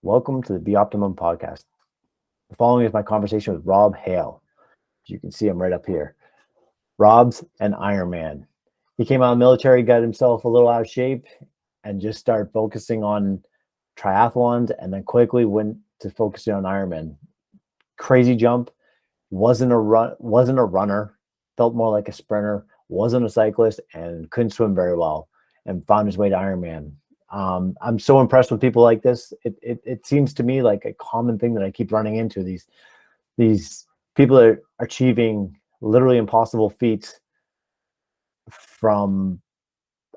Welcome to the BOPTMN podcast. The following is my conversation with Rob Hale. You can see him right up here. Rob's an Ironman. He came out of the military, got himself a little out of shape, and just started focusing on triathlons, and then quickly went to focusing on Ironman. Crazy jump. Wasn't a runner. Felt more like a sprinter. Wasn't a cyclist, and couldn't swim very well, and found his way to Ironman. I'm so impressed with people like this. It seems to me like a common thing that I keep running into. These people that are achieving literally impossible feats from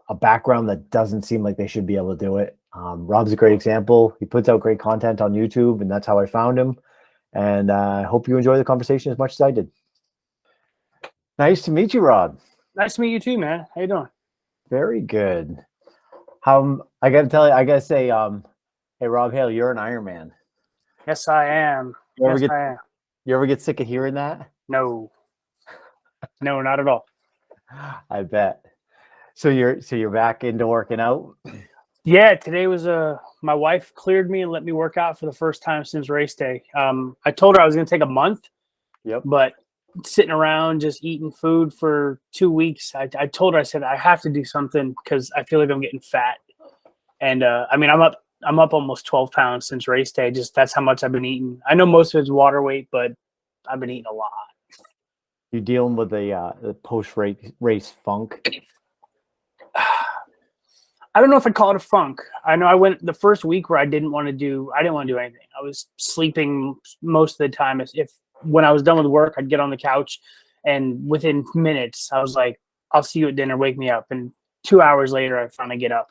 a background that doesn't seem like they should be able to do it. Rob's a great example. He puts out great content on YouTube, and that's how I found him. And I hope you enjoy the conversation as much as I did. Nice to meet you, Rob. Nice to meet you too, man. How you doing? Very good. I gotta say, hey, Rob Hale, you're an Ironman. Yes, I am. You ever get sick of hearing that? No, not at all. I bet. So you're back into working out? Yeah, today was my wife cleared me and let me work out for the first time since race day. I told her I was going to take a month. Yep. But sitting around just eating food for 2 weeks, I told her, I said, I have to do something because I feel like I'm getting fat. And I'm up almost 12 pounds since race day. Just that's how much I've been eating. I know most of it's water weight, but I've been eating a lot. You dealing with the post-race funk? I don't know if I'd call it a funk. I know I went the first week where I didn't want to do anything. I was sleeping most of the time. If when I was done with work, I'd get on the couch, and within minutes, I was like, I'll see you at dinner, wake me up. And 2 hours later, I finally get up.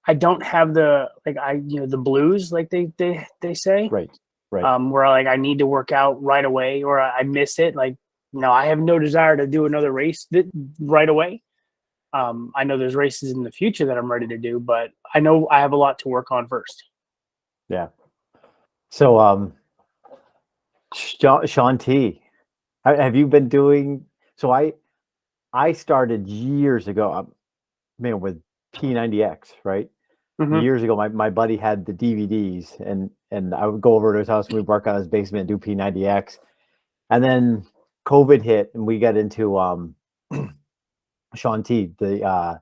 I don't have the blues like they say. Right. Where I need to work out right away or I miss it. I have no desire to do another race right away. I know there's races in the future that I'm ready to do, but I know I have a lot to work on first. Yeah. So, Shaun T, have you been doing? So I started years ago, with P90X, right? Mm-hmm. Years ago, my buddy had the DVDs, and I would go over to his house and we'd work out his basement and do P90X. And then COVID hit, and we got into Shaun T. The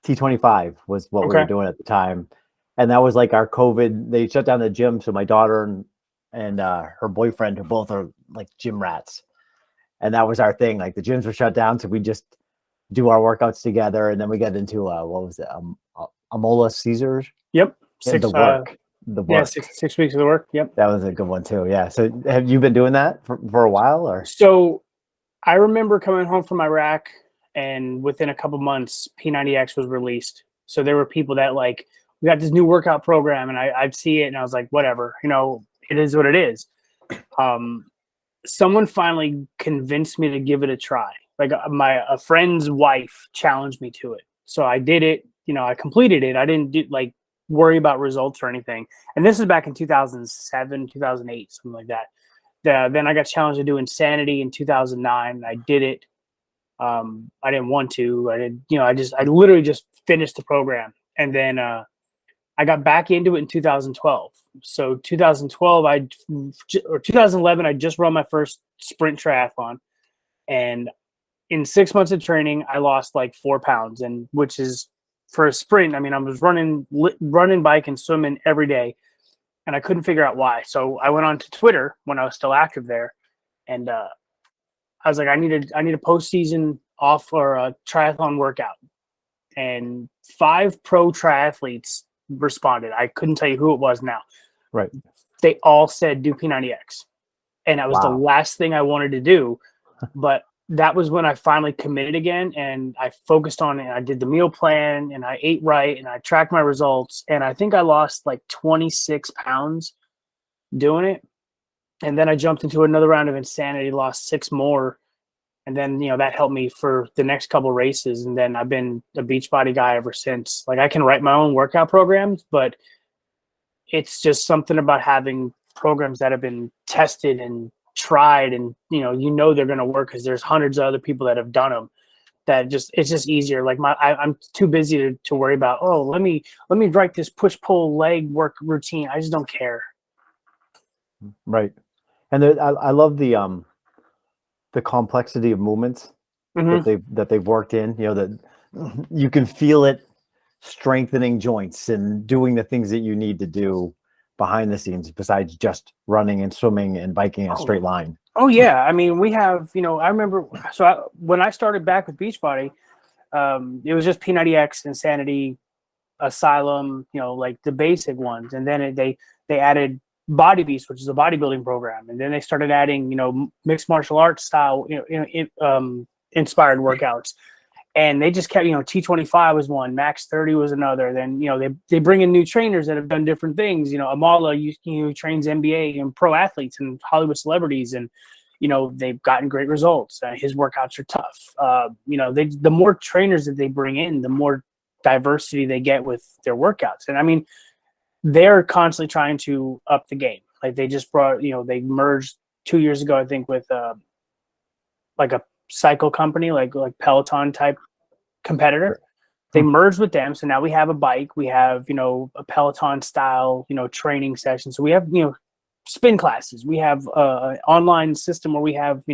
T25 was what we were doing at the time, and that was like our COVID. They shut down the gym, so my daughter and her boyfriend, who both are like gym rats, and that was our thing. Like the gyms were shut down, so we just do our workouts together, and then we got into what was it? Amola Caesars. Yep. The work. Yeah, 6 weeks of the work. Yep. That was a good one too. Yeah. So have you been doing that for a while, or? So I remember coming home from Iraq, and within a couple months, P90X was released. So there were people that we got this new workout program, and I'd see it, and I was like, whatever, it is what it is. Someone finally convinced me to give it a try. A friend's wife challenged me to it. So I did it, I completed it. I didn't worry about results or anything. And this is back in 2007, 2008, something like that. Then I got challenged to do Insanity in 2009. And I did it. I didn't want to. I literally just finished the program. And then I got back into it in 2012. So 2011, I just run my first sprint triathlon. And in 6 months of training, I lost 4 pounds, and which is for a sprint. I was running, bike, and swimming every day, and I couldn't figure out why. So I went on to Twitter when I was still active there, and I was like, I need a postseason off or a triathlon workout. And 5 pro triathletes responded. I couldn't tell you who it was now. Right. They all said do P90X, and that was the last thing I wanted to do, but that was when I finally committed again, and I focused on it. I did the meal plan, and I ate right, and I tracked my results, and I think I lost 26 pounds doing it. And then I jumped into another round of Insanity, lost 6 more, and then that helped me for the next couple races. And then I've been a Beachbody guy ever since. I can write my own workout programs, but it's just something about having programs that have been tested and tried, and they're going to work because there's hundreds of other people that have done them. it's just easier. Like I'm too busy to worry about, oh, let me write this push-pull leg work routine. I just don't care. Right. And I love the complexity of movements that they've worked in, that you can feel it strengthening joints and doing the things that you need to do behind the scenes besides just running and swimming and biking in a straight line. Oh yeah. I mean, we have, I remember, when I started back with Beachbody, it was just P90X, Insanity, Asylum, like the basic ones. And then they added Body Beast, which is a bodybuilding program. And then they started adding, mixed martial arts style, inspired workouts. And they just kept, T25 was one, Max 30 was another. Then, they bring in new trainers that have done different things. Amala, trains NBA and pro athletes and Hollywood celebrities. And, they've gotten great results. His workouts are tough. The more trainers that they bring in, the more diversity they get with their workouts. And I mean, they're constantly trying to up the game. Like they just brought, they merged 2 years ago, I think, with like a cycle company, like Peloton type competitor. They merged with them. So now we have a bike, we have, a Peloton style, training session. So we have, spin classes. We have an online system where we have,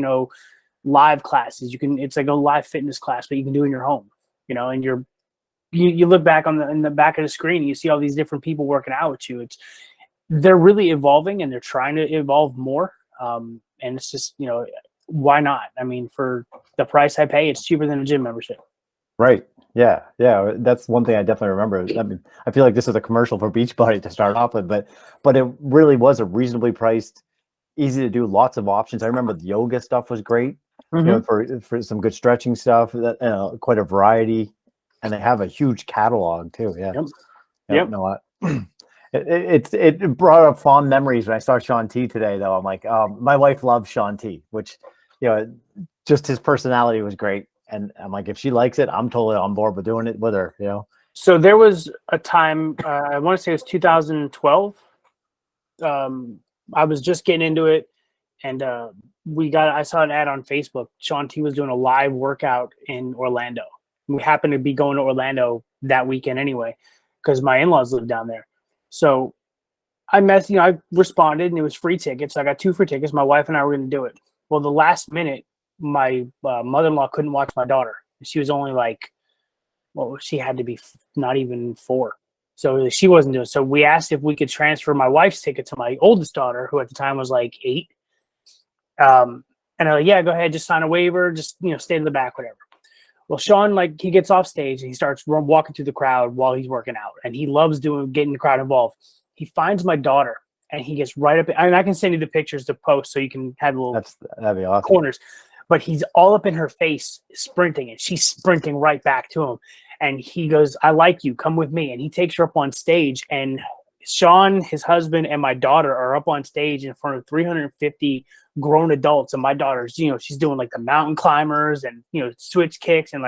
live classes. It's like a live fitness class, but you can do in your home, and you look back in the back of the screen, and you see all these different people working out with you. They're really evolving and they're trying to evolve more. And it's just, why not? I mean, for the price I pay, it's cheaper than a gym membership. Right. Yeah. That's one thing I definitely remember. I mean, I feel like this is a commercial for Beachbody to start off with, but it really was a reasonably priced, easy to do, lots of options. I remember the yoga stuff was great, for some good stretching stuff, quite a variety, and they have a huge catalog too. Yeah. Yep. No, it brought up fond memories when I saw Shaun T today, though. I'm like, my wife loves Shaun T, which, just his personality was great. And I'm like, if she likes it, I'm totally on board with doing it with her, So there was a time, I want to say it was 2012. I was just getting into it, and I saw an ad on Facebook. Shaun T was doing a live workout in Orlando. We happened to be going to Orlando that weekend anyway, because my in-laws live down there. So I responded, and it was free tickets. So I got 2 free tickets. My wife and I were going to do it. Well, the last minute, my mother-in-law couldn't watch my daughter. She was only she had to be not even 4. So she wasn't doing it. So we asked if we could transfer my wife's ticket to my oldest daughter, who at the time was 8. And I'm like, yeah, go ahead, just sign a waiver, just, stay in the back, whatever. Well, Shaun, he gets off stage and he starts walking through the crowd while he's working out, and he loves getting the crowd involved. He finds my daughter and he gets right up. And I can send you the pictures to post so you can have that'd be awesome. Corners. But he's all up in her face sprinting, and she's sprinting right back to him. And he goes, I like you, come with me. And he takes her up on stage, and Shaun, his husband, and my daughter are up on stage in front of 350 grown adults. And my daughter's, she's doing the mountain climbers and, switch kicks. And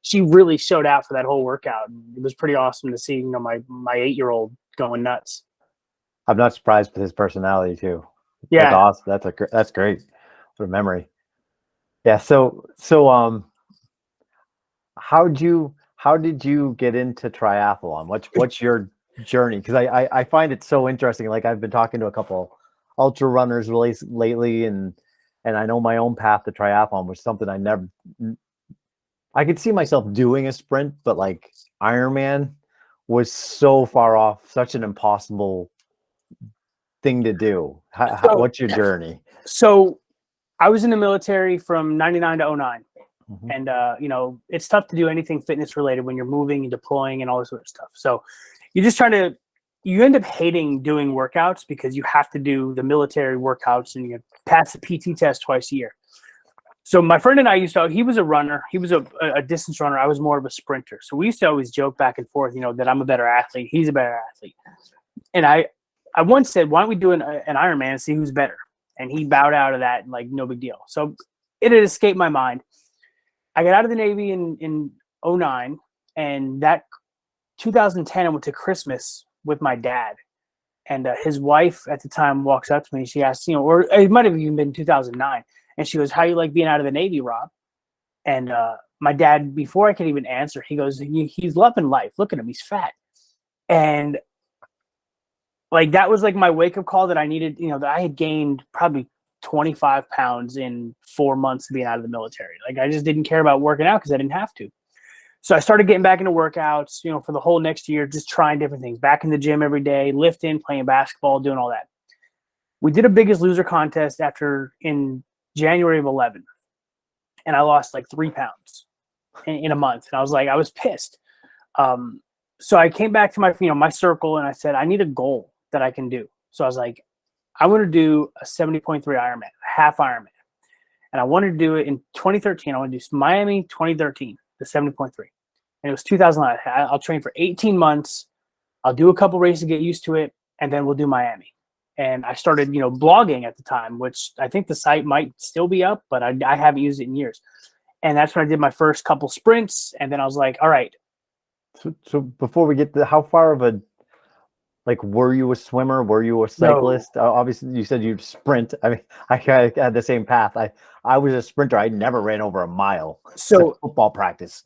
she really showed out for that whole workout. And it was pretty awesome to see, my 8-year-old going nuts. I'm not surprised with his personality too. Yeah. That's awesome. That's great. What a memory. Yeah. So how did you get into triathlon? What's your journey? Because I find it so interesting. I've been talking to a couple ultra runners lately, and I know my own path to triathlon was something I could see myself doing a sprint, but Ironman was so far off, such an impossible thing to do. What's your journey? So I was in the military from 99 to 09. And, it's tough to do anything fitness related when you're moving and deploying and all this sort of stuff. So you end up hating doing workouts because you have to do the military workouts and you pass the PT test twice a year. So my friend and I he was a runner. He was a distance runner. I was more of a sprinter. So we used to always joke back and forth, that I'm a better athlete. He's a better athlete. And I once said, why don't we do an Ironman and see who's better? And he bowed out of that, no big deal. So it had escaped my mind. I got out of the Navy in 09, and that 2010, I went to Christmas with my dad. And his wife at the time walks up to me. She asks, or it might have even been 2009. And she goes, how you like being out of the Navy, Rob? And my dad, before I could even answer, he goes, he's loving life. Look at him. He's fat. And like, that was like my wake up call that I needed, that I had gained probably 25 pounds in 4 months of being out of the military. Like, I just didn't care about working out because I didn't have to. So I started getting back into workouts, for the whole next year, just trying different things, back in the gym every day, lifting, playing basketball, doing all that. We did a Biggest Loser contest in January of 11. And I lost like 3 pounds in a month. And I was pissed. So I came back to my circle and I said, I need a goal that I can do. So I was like, I want to do a 70.3 Ironman, a half Ironman. And I wanted to do it in 2013. I want to do Miami 2013, the 70.3. And it was 2009. I'll train for 18 months. I'll do a couple races to get used to it. And then we'll do Miami. And I started, blogging at the time, which I think the site might still be up, but I haven't used it in years. And that's when I did my first couple sprints. And then I was like, all right. So before we get to how far of were you a swimmer? Were you a cyclist? No. Obviously, you said you'd sprint. I mean, I had the same path. I was a sprinter. I never ran over a mile. So football practice.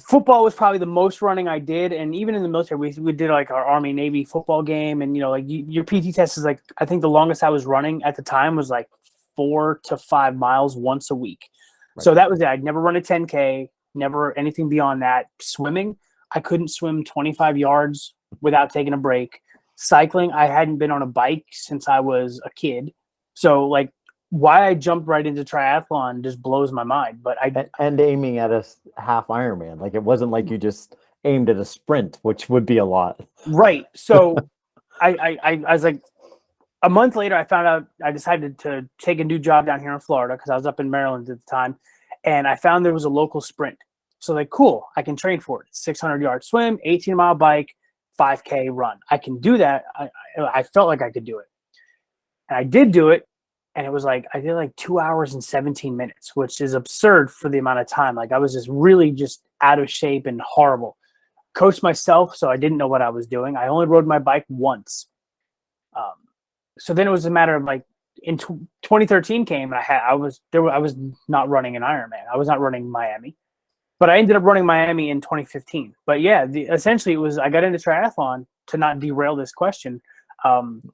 Football was probably the most running I did. And even in the military, we did like our Army Navy football game. And, your PT test is like, I think the longest I was running at the time was like 4 to 5 miles once a week. Right. So that was it. I'd never run a 10K, never anything beyond that. Swimming, I couldn't swim 25 yards without taking a break. Cycling, I hadn't been on a bike since I was a kid. So like why I jumped right into triathlon just blows my mind. But and aiming at a half Ironman. Like it wasn't like you just aimed at a sprint, which would be a lot. Right. So I was like, a month later, I found out I decided to take a new job down here in Florida because I was up in Maryland at the time. And I found there was a local sprint. So like, cool, I can train for it. 600-yard swim, 18-mile bike, 5K run. I can do that. I felt like I could do it. And I did do it. And it was like, I did like 2 hours and 17 minutes, which is absurd for the amount of time. Like I was just really just out of shape and horrible. Coached myself, so I didn't know what I was doing. I only rode my bike once. So then it was a matter of like, in 2013 came and I was not running an Ironman. I was not running Miami. But I ended up running Miami in 2015. But yeah, essentially it was, I got into triathlon to not derail this question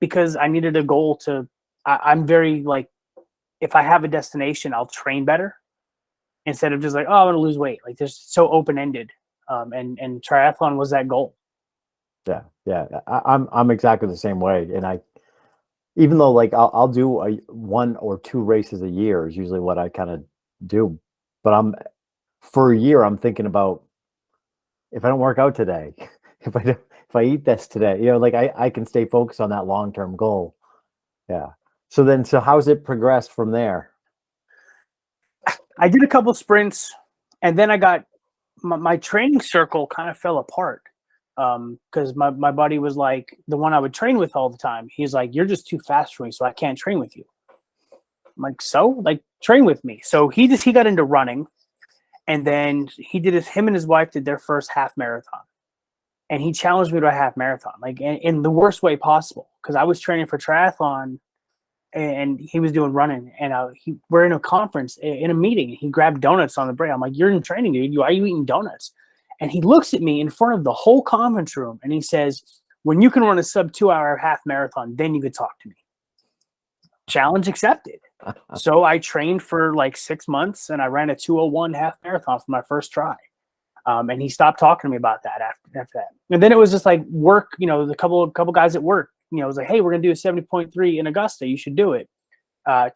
because I needed a goal to, I'm very like, if I have a destination, I'll train better instead of just like, oh, I want to lose weight. Like there's so open-ended and triathlon was that goal. Yeah. I'm exactly the same way. And even though like I'll do 1 or 2 races a year is usually what I kind of do. But for a year, I'm thinking about if I don't work out today, if I eat this today, like I can stay focused on that long-term goal. Yeah. So how's it progressed from there? I did a couple sprints and then I got my training circle kind of fell apart. Because my buddy was like the one I would train with all the time. He's like, you're just too fast for me, so I can't train with you. I'm like, so like train with me. So he got into running, and then him and his wife did their first half marathon, and he challenged me to a half marathon, like in the worst way possible, because I was training for triathlon, and he was doing running, and we're in a conference in a meeting. And he grabbed donuts on the break. I'm like, you're in training, dude. Why are you eating donuts? And he looks at me in front of the whole conference room and he says, when you can run a sub 2 hour half marathon, then you could talk to me. Challenge accepted. So I trained for like 6 months and I ran a 2:01 half marathon for my first try. And he stopped talking to me about that after that. And then it was just like work, the couple guys at work, it was like, hey, we're going to do a 70.3 in Augusta. You should do it.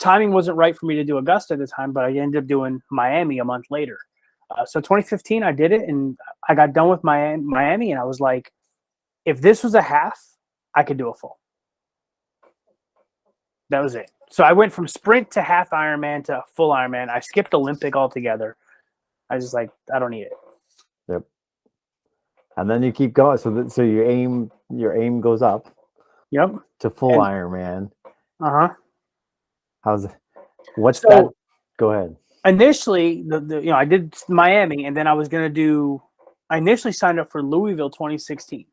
Timing wasn't right for me to do Augusta at the time, but I ended up doing Miami a month later. So 2015, I did it, and I got done with Miami, and I was like, if this was a half, I could do a full. That was it. So I went from sprint to half Ironman to full Ironman. I skipped Olympic altogether. I was just like, I don't need it. Yep. And then you keep going. So your aim goes up. Yep. To full Ironman. Uh-huh. How's it? What's that? Go ahead. Initially, I did Miami, and then I initially signed up for Louisville 2016.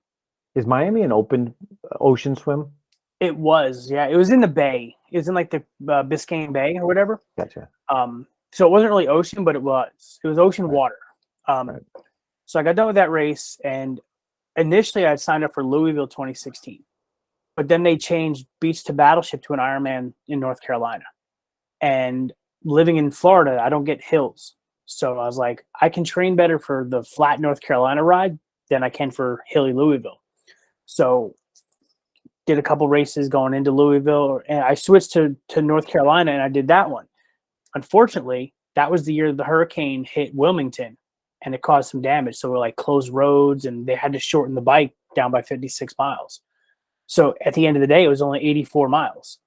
Is Miami an open ocean swim? It was, yeah. It was in the bay. It was in like the Biscayne Bay or whatever. Gotcha. So it wasn't really ocean, but it was ocean Right. water. Right. So I got done with that race, and initially I'd signed up for Louisville 2016, but then they changed beach to battleship to an Ironman in North Carolina. And living in Florida, I don't get hills. So I was like, I can train better for the flat North Carolina ride than I can for hilly Louisville. So did a couple races going into Louisville, and I switched to North Carolina, and I did that one. Unfortunately, that was the year the hurricane hit Wilmington, and it caused some damage. So we're like closed roads, and they had to shorten the bike down by 56 miles. So at the end of the day, it was only 84 miles.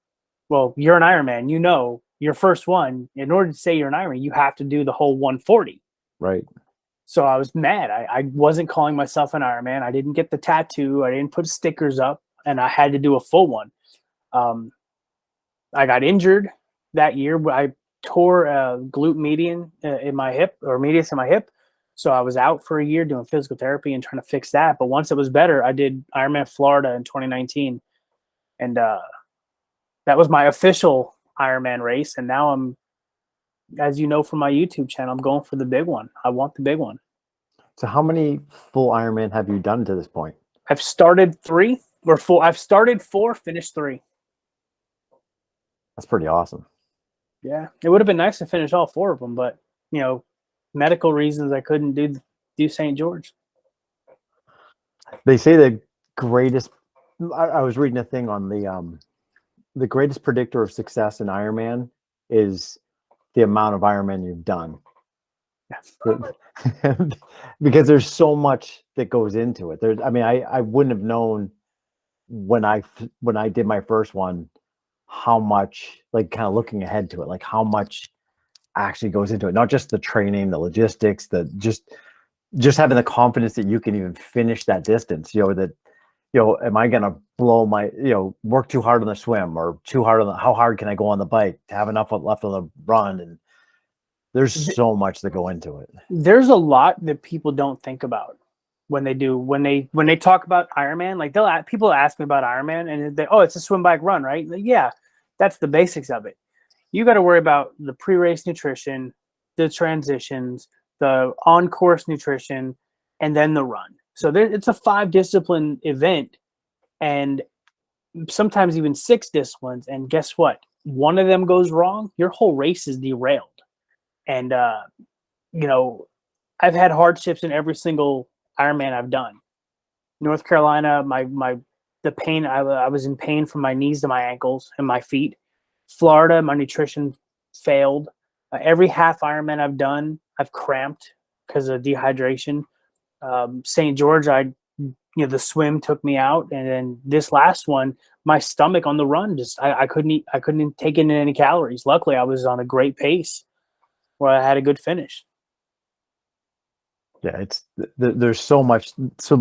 Well, you're an Ironman, you know, your first one, in order to say you're an Ironman, you have to do the whole 140. Right. So I was mad. I wasn't calling myself an Ironman. I didn't get the tattoo. I didn't put stickers up, and I had to do a full one. I got injured that year. I tore a glute median in my hip, or medius in my hip. So I was out for a year doing physical therapy and trying to fix that. But once it was better, I did Ironman Florida in 2019. And that was my official Ironman race. And now I'm, as you know from my YouTube channel, I'm going for the big one. I want the big one. So how many full Ironman have you done to this point? I've started 3 or 4. I've started 4, finished 3. That's pretty awesome. Yeah, it would have been nice to finish all 4 of them, but you know, medical reasons I couldn't do St. George. They say the greatest. I was reading a thing on the greatest predictor of success in Ironman is the amount of Ironman you've done. Because there's so much that goes into it. I mean, I wouldn't have known when I did my first one how much, like, kind of looking ahead to it, like how much actually goes into it. Not just the training, the logistics, the just having the confidence that you can even finish that distance. You know, that, you know, am I going to blow my, you know, work too hard on the swim, or too hard on the, how hard can I go on the bike to have enough left on the run? And there's so much that go into it. There's a lot that people don't think about when they talk about Ironman. Like people ask me about Ironman, and they, oh, it's a swim, bike, run, right? Like, yeah, that's the basics of it. You got to worry about the pre-race nutrition, the transitions, the on-course nutrition, and then the run. So it's a 5-discipline event, and sometimes even 6 disciplines. And guess what? One of them goes wrong, your whole race is derailed. And you know, I've had hardships in every single Ironman I've done. North Carolina, the pain, I was in pain from my knees to my ankles and my feet. Florida, my nutrition failed. Every half Ironman I've done, I've cramped because of dehydration. St. George, the swim took me out, and then this last one, my stomach on the run I couldn't eat. I couldn't take in any calories. Luckily, I was on a great pace where I had a good finish. Yeah, it's there's so much. So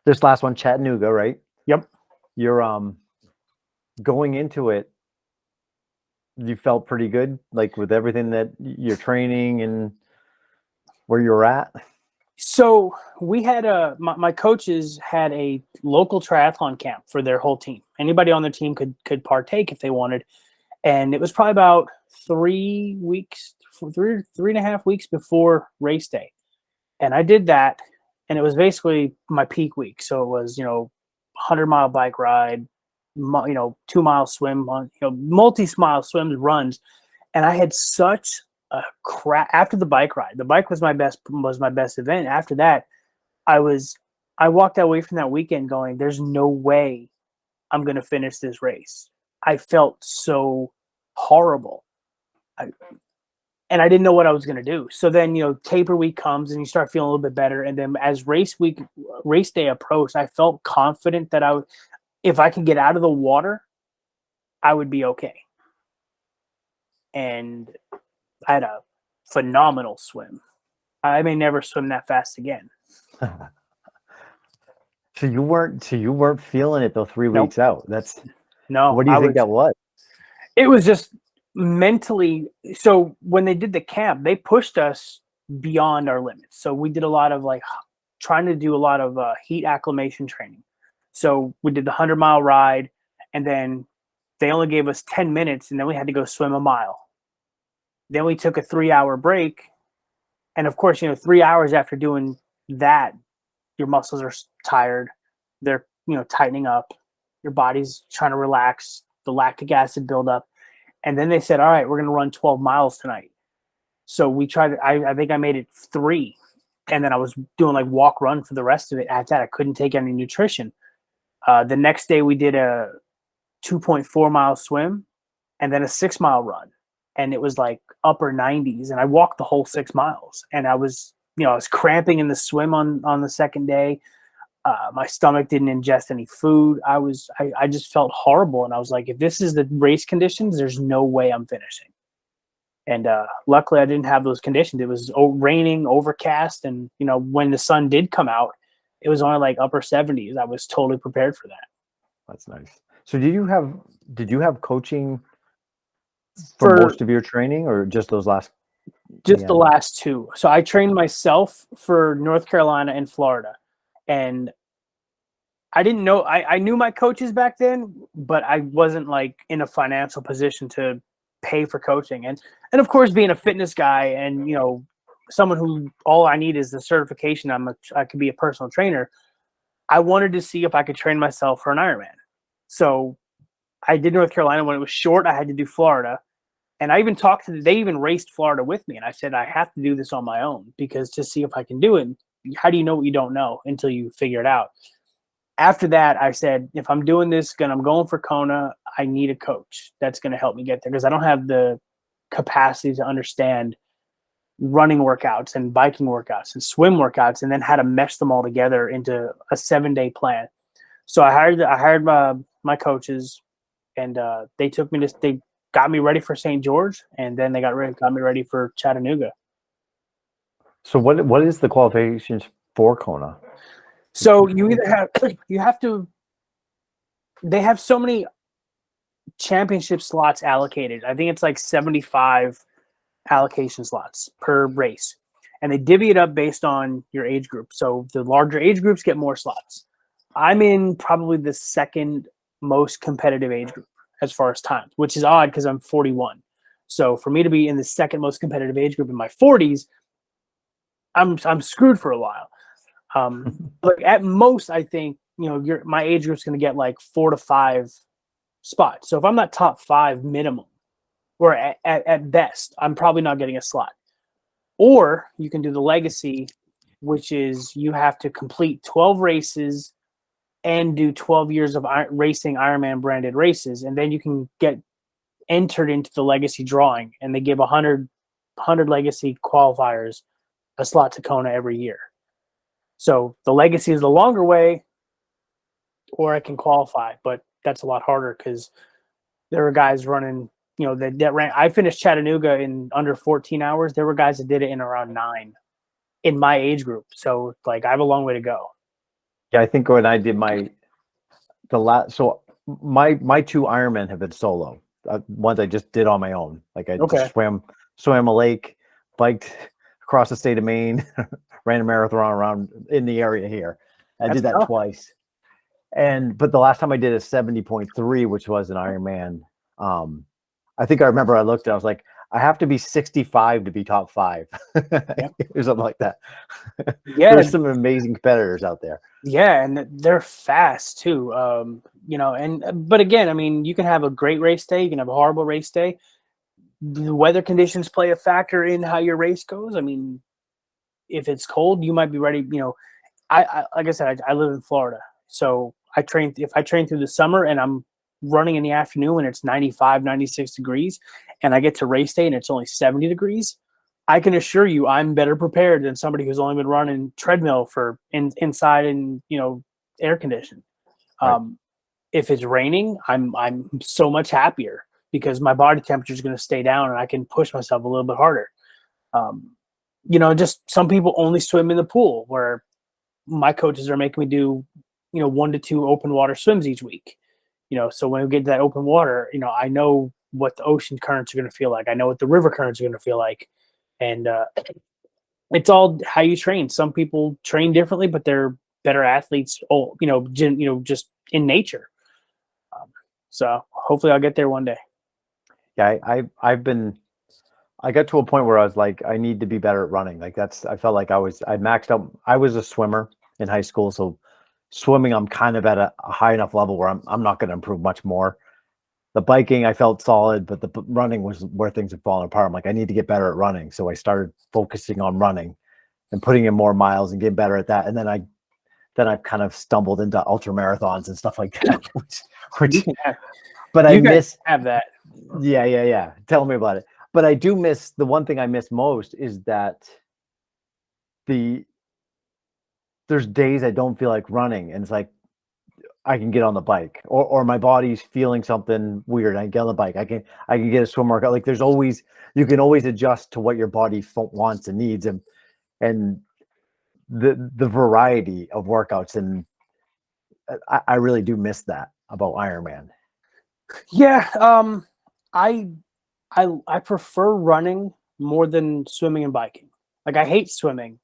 this last one, Chattanooga, right? Yep. You're going into it, you felt pretty good, like with everything that you're training and where you're at. So we had my coaches had a local triathlon camp for their whole team. Anybody on their team could partake if they wanted. And it was probably about 3 weeks, 3.5 weeks before race day. And I did that, and it was basically my peak week. So it was, 100-mile bike ride, 2-mile swim, multi-mile swims, runs. And I had such a crap after the bike ride. The bike was my best event. After that, I walked away from that weekend going, there's no way I'm going to finish this race. I felt so horrible. And I didn't know what I was going to do. So then, taper week comes and you start feeling a little bit better. And then as race day approached, I felt confident that if I could get out of the water, I would be okay. And I had a phenomenal swim. I may never swim that fast again. So you weren't feeling it though 3 Nope. weeks out. No. What do you think that was? It was just mentally. So when they did the camp, they pushed us beyond our limits. So we did a lot of trying to do a lot of heat acclimation training. So we did the 100-mile ride, and then they only gave us 10 minutes, and then we had to go swim a mile. Then we took a 3-hour break. And of course, 3 hours after doing that, your muscles are tired. They're, tightening up. Your body's trying to relax. The lactic acid buildup. And then they said, all right, we're going to run 12 miles tonight. So we tried, I think I made it 3. And then I was doing like walk run for the rest of it. At that, I couldn't take any nutrition. The next day we did a 2.4 mile swim and then a 6 mile run. And it was like upper 90s. And I walked the whole 6 miles. And I was cramping in the swim on the second day. My stomach didn't ingest any food. I just felt horrible. And I was like, if this is the race conditions, there's no way I'm finishing. And luckily I didn't have those conditions. It was raining, overcast. And, when the sun did come out, it was only like upper 70s. I was totally prepared for that. That's nice. So did you have coaching for most of your training, or just those last? Just the last 2. So I trained myself for North Carolina and Florida. And I didn't know, I knew my coaches back then, but I wasn't like in a financial position to pay for coaching. And of course, being a fitness guy and, someone who all I need is the certification, I could be a personal trainer. I wanted to see if I could train myself for an Ironman. So I did North Carolina. When it was short, I had to do Florida. And I even they even raced Florida with me. And I said, I have to do this on my own because to see if I can do it. How do you know what you don't know until you figure it out? After that, I said, if I'm doing this, I'm going for Kona, I need a coach that's going to help me get there because I don't have the capacity to understand running workouts and biking workouts and swim workouts and then how to mesh them all together into a 7-day plan. So I hired my coaches, and they got me ready for St. George, and then they got me ready for Chattanooga. So what is the qualifications for Kona? So they have so many championship slots allocated. I think it's like 75 allocation slots per race. And they divvy it up based on your age group. So the larger age groups get more slots. I'm in probably the second most competitive age group as far as time, which is odd because I'm 41. So for me to be in the second most competitive age group in my 40s, I'm screwed for a while. But at most, I think my age group's going to get like 4 to 5 spots. So if I'm not top 5 minimum, or at best, I'm probably not getting a slot. Or you can do the legacy, which is you have to complete 12 races and do 12 years of racing Ironman branded races, and then you can get entered into the legacy drawing, and they give 100 legacy qualifiers a slot to Kona every year. So the legacy is the longer way, or I can qualify, but that's a lot harder because there were guys running, that ran. I finished Chattanooga in under 14 hours. There were guys that did it in around 9 in my age group. So like I have a long way to go. Yeah, I think when I did my 2 Ironman have been solo. Ones I just did on my own. Like I just swam a lake, biked across the state of Maine, ran a marathon around in the area here. I did that twice. But the last time I did a 70.3, which was an Ironman, I think I remember I looked and I was like, I have to be 65 to be top 5 or something like that. Yeah. There's some amazing competitors out there. Yeah. And they're fast too. But again, I mean, you can have a great race day. You can have a horrible race day. The weather conditions play a factor in how your race goes. I mean, if it's cold, you might be ready. I like I said, I live in Florida. So if I train through the summer and I'm running in the afternoon when it's 95, 96 degrees and I get to race day and it's only 70 degrees, I can assure you I'm better prepared than somebody who's only been running treadmill for inside and, air conditioned. Right. If it's raining, I'm so much happier because my body temperature is going to stay down and I can push myself a little bit harder. Just some people only swim in the pool where my coaches are making me do, 1 to 2 open water swims each week. So when we get to that open water, I know what the ocean currents are going to feel like. I know what the river currents are going to feel like. And it's all how you train. Some people train differently, but they're better athletes, just in nature. So hopefully I'll get there one day. Yeah, I got to a point where I was like, I need to be better at running. Like I felt like I maxed out. I was a swimmer in high school. So swimming, I'm kind of at a high enough level where I'm not going to improve much more. The biking, I felt solid, but the running was where things had fallen apart. I'm like, I need to get better at running. So I started focusing on running and putting in more miles and getting better at that. And then I've kind of stumbled into ultra marathons and stuff like that, but I miss have that. Yeah. Tell me about it. But I do miss, the one thing I miss most is that there's days I don't feel like running, and it's like I can get on the bike, or my body's feeling something weird. I get on the bike. I can get a swim workout. Like you can always adjust to what your body wants and needs, and the variety of workouts. And I really do miss that about Ironman. Yeah. I prefer running more than swimming and biking. Like I hate swimming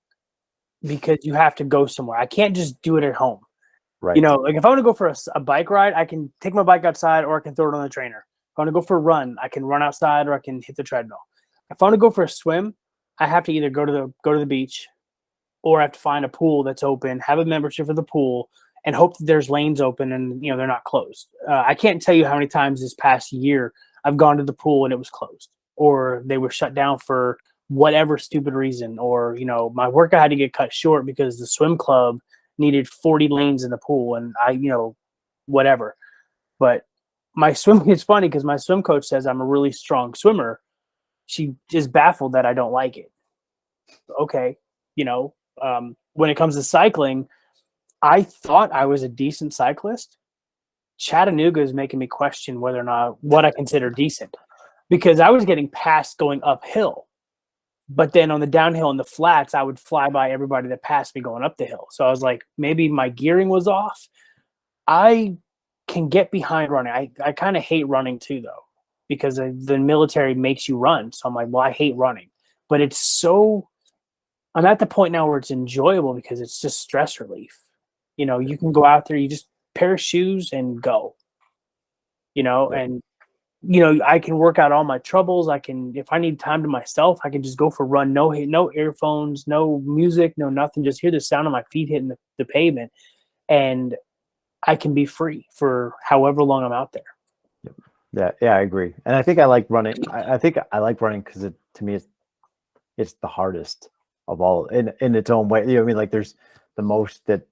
because you have to go somewhere. I can't just do it at home. Right. You know, like if I want to go for a bike ride, I can take my bike outside or I can throw it on the trainer. If I want to go for a run, I can run outside or I can hit the treadmill. If I want to go for a swim, I have to either go to the beach, or I have to find a pool that's open, have a membership for the pool, and hope that there's lanes open and they're not closed. I can't tell you how many times this past year I've gone to the pool and it was closed, or they were shut down for whatever stupid reason, or my workout had to get cut short because the swim club needed 40 lanes in the pool, and whatever. But my swimming is funny because my swim coach says I'm a really strong swimmer. She is baffled that I don't like it. Okay, when it comes to cycling, I thought I was a decent cyclist. Chattanooga is making me question whether or not what I consider decent, because I was getting passed going uphill, but then on the downhill and the flats, I would fly by everybody that passed me going up the hill. So I was like, maybe my gearing was off. I can get behind running. I kind of hate running too, though, because the military makes you run. So I'm like, well, I hate running, but I'm at the point now where it's enjoyable because it's just stress relief. You can go out there, you just pair of shoes and go, and I can work out all my troubles. I can, if I need time to myself, I can just go for a run. No earphones, no music, no nothing. Just hear the sound of my feet hitting the pavement, and I can be free for however long I'm out there. Yeah, I agree. And I think I like running. I think I like running because to me, it's the hardest of all in its own way. I mean, like there's the most that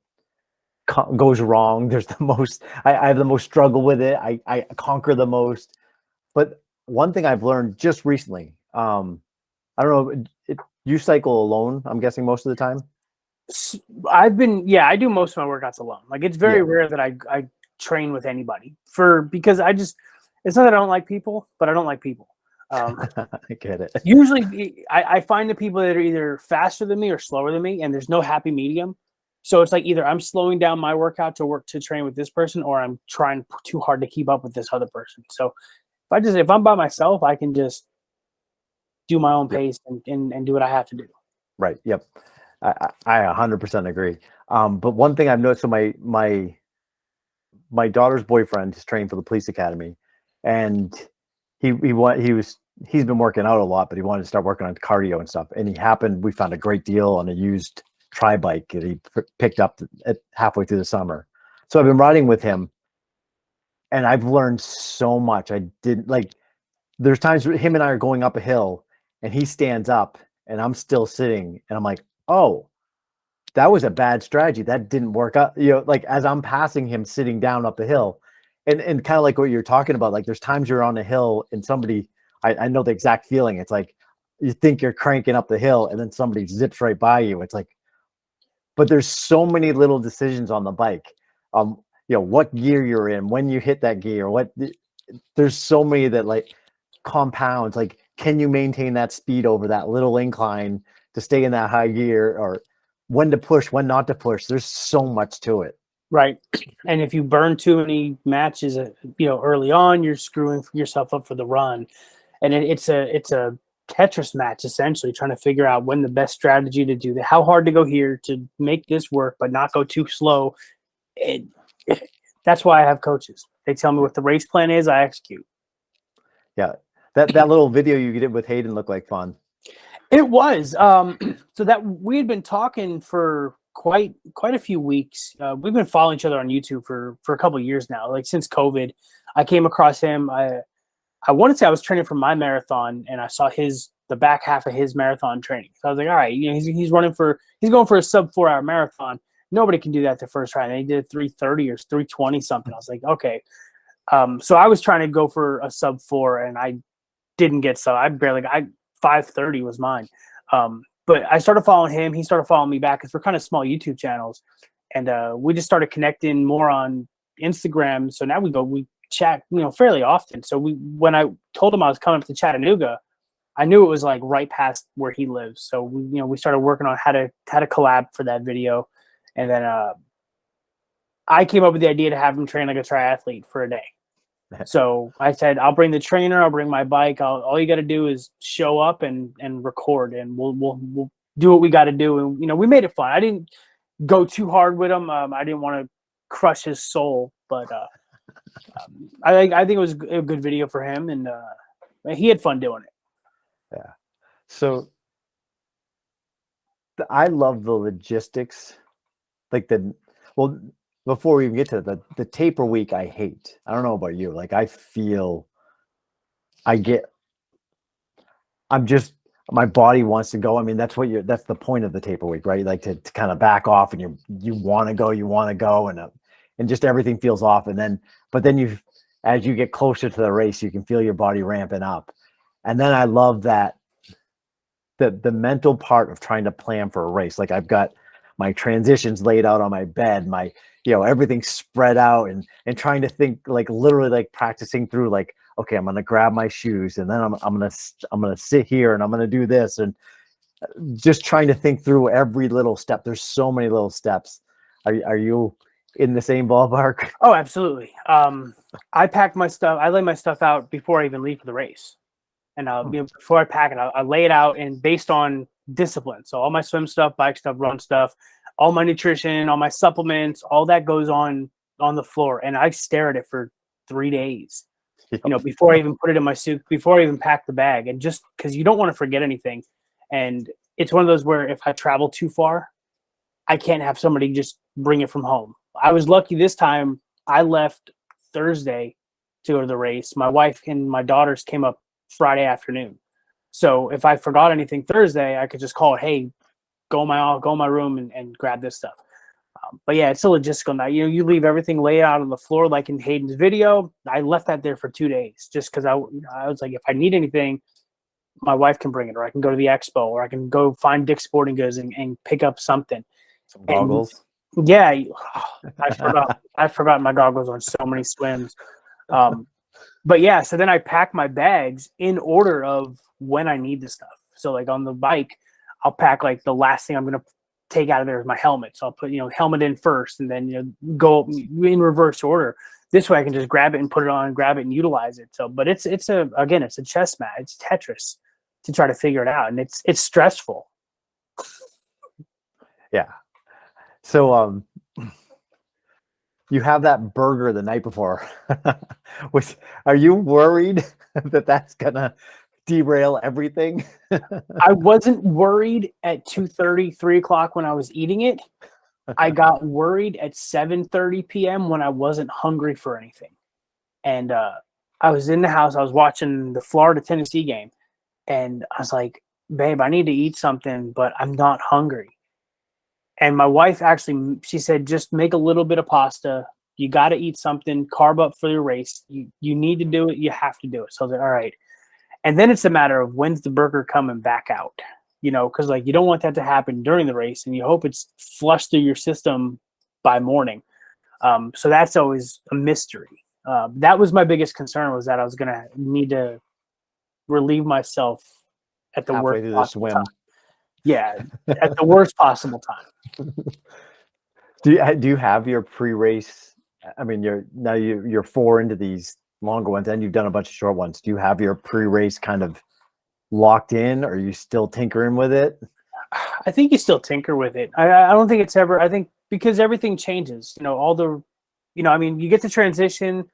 goes wrong. There's the most, I have the most struggle with it. I conquer the most. But one thing I've learned just recently, I don't know, you cycle alone, I'm guessing, most of the time? I do most of my workouts alone. Like it's very rare that I train with anybody because it's not that I don't like people, but I don't like people. I get it. Usually I find the people that are either faster than me or slower than me, and there's no happy medium. So it's like either I'm slowing down my workout to train with this person, or I'm trying too hard to keep up with this other person. So if I'm by myself, I can just do my own pace and do what I have to do. Right. Yep. I 100% agree. But one thing I've noticed, so my daughter's boyfriend is trained for the police academy, and he's been working out a lot, but he wanted to start working on cardio and stuff. And we found a great deal on a used tri bike that he picked up halfway through the summer. So I've been riding with him, and I've learned so much. There's times where him and I are going up a hill and he stands up and I'm still sitting, and I'm like, oh, that was a bad strategy. That didn't work out. Like as I'm passing him sitting down up the hill, and kind of like what you're talking about, like there's times you're on a hill and somebody, I know the exact feeling. It's like, you think you're cranking up the hill and then somebody zips right by you. It's like, but there's so many little decisions on the bike. What gear you're in, when you hit that gear, there's so many that like compounds. Like, can you maintain that speed over that little incline to stay in that high gear, or when to push, when not to push? There's so much to it. Right. And if you burn too many matches, early on, you're screwing yourself up for the run. And it's a Tetris match, essentially, trying to figure out when the best strategy to do that, how hard to go here to make this work, but not go too slow. That's why I have coaches. They tell me what the race plan is, I execute. Yeah. That little video you did with Hayden looked like fun. It was. So that we had been talking for quite a few weeks. We've been following each other on YouTube for a couple of years now. Like since COVID, I came across him. I want to say I was training for my marathon, and I saw the back half of his marathon training. So I was like, all right, he's going for a sub 4 hour marathon. Nobody can do that the first try. And he did 3:30 or 3:20 something. I was like, okay. So I was trying to go for a sub 4, and I didn't get so. I 5:30 was mine. But I started following him. He started following me back because we're kind of small YouTube channels, and we just started connecting more on Instagram. So now we chat, fairly often. So when I told him I was coming up to Chattanooga, I knew it was like right past where he lives. So we started working on how to collab for that video, and then I came up with the idea to have him train like a triathlete for a day. So I said, I'll bring the trainer, I'll bring my bike. All you got to do is show up and record, and we'll do what we got to do. And we made it fun. I didn't go too hard with him. I didn't want to crush his soul, but I think it was a good video for him, and he had fun doing it. Yeah. So I love the logistics, before we even get to the taper week, I hate. I don't know about you. Like my body wants to go. I mean, that's the point of the taper week, right? Like to kind of back off, and you want to go, and just everything feels off. But then as you get closer to the race, you can feel your body ramping up. And then I love that the mental part of trying to plan for a race. Like I've got my transitions laid out on my bed, everything's spread out, and trying to think, like literally like practicing through, like, okay, I'm going to grab my shoes, and then I'm going to sit here, and I'm going to do this, and just trying to think through every little step. There's so many little steps. Are you in the same ballpark? Oh, absolutely. I pack my stuff. I lay my stuff out before I even leave for the race. And before I pack it, I lay it out, and based on discipline. So all my swim stuff, bike stuff, run stuff, all my nutrition, all my supplements, all that goes on the floor. And I stare at it for 3 days, before I even put it in my suit, before I even pack the bag. And just because you don't want to forget anything. And it's one of those where if I travel too far, I can't have somebody just bring it from home. I was lucky this time. I left Thursday to go to the race. My wife and my daughters came up Friday afternoon. So if I forgot anything Thursday, I could just call, hey, go in my room and grab this stuff. But yeah, it's a logistical night. You leave everything laid out on the floor, like in Hayden's video. I left that there for 2 days just because I was like, if I need anything, my wife can bring it, or I can go to the expo, or I can go find Dick's Sporting Goods and pick up something. Some goggles. And yeah, I forgot my goggles on so many swims. But yeah, so then I pack my bags in order of when I need the stuff. So like on the bike, I'll pack like the last thing I'm going to take out of there is my helmet. So I'll put, helmet in first, and then, go in reverse order. This way I can just grab it and put it on, grab it and utilize it. So, but it's a chess match. It's Tetris to try to figure it out. And it's stressful. Yeah. So, you have that burger the night before. Are you worried that that's gonna derail everything? I wasn't worried at 2:30, 3 o'clock when I was eating it. I got worried at 7:30 p.m. when I wasn't hungry for anything. And I was in the house. I was watching the Florida-Tennessee game. And I was like, babe, I need to eat something, but I'm not hungry. And my wife she said, just make a little bit of pasta. You got to eat something, carb up for your race. You need to do it. You have to do it. So I was like, all right. And then it's a matter of when's the burger coming back out, because like you don't want that to happen during the race, and you hope it's flushed through your system by morning. So that's always a mystery. That was my biggest concern, was that I was going to need to relieve myself at the halfway worst through the swim. time. Yeah, at the worst possible time. Do you have your pre-race? I mean, you're 4 into these longer ones, and you've done a bunch of short ones. Do you have your pre-race kind of locked in, or are you still tinkering with it? I think you still tinker with it. I don't think it's ever. I think because everything changes. You get the transition.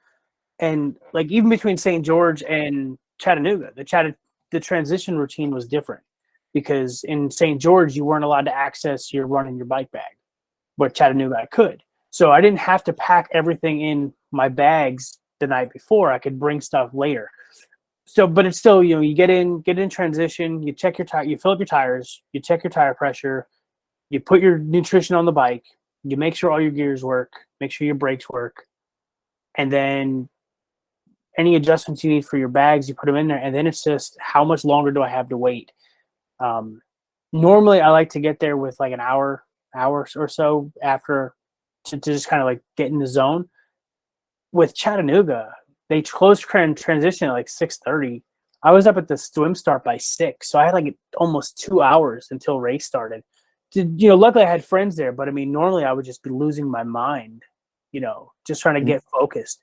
And like even between St. George and Chattanooga, the transition routine was different because in St. George you weren't allowed to access your run and your bike bag, but Chattanooga I could. So I didn't have to pack everything in my bags the night before. I could bring stuff later. So, but it's still, you get in transition, you check your tire, you fill up your tires, you check your tire pressure, you put your nutrition on the bike, you make sure all your gears work, make sure your brakes work, and then any adjustments you need for your bags, you put them in there, and then it's just how much longer do I have to wait? Normally, I like to get there with like an hour or so after to just kind of like get in the zone. With Chattanooga, they closed transition at like 6:30. I was up at the swim start by 6, so I had like almost 2 hours until race started. Luckily I had friends there, but I mean, normally I would just be losing my mind, just trying to get focused.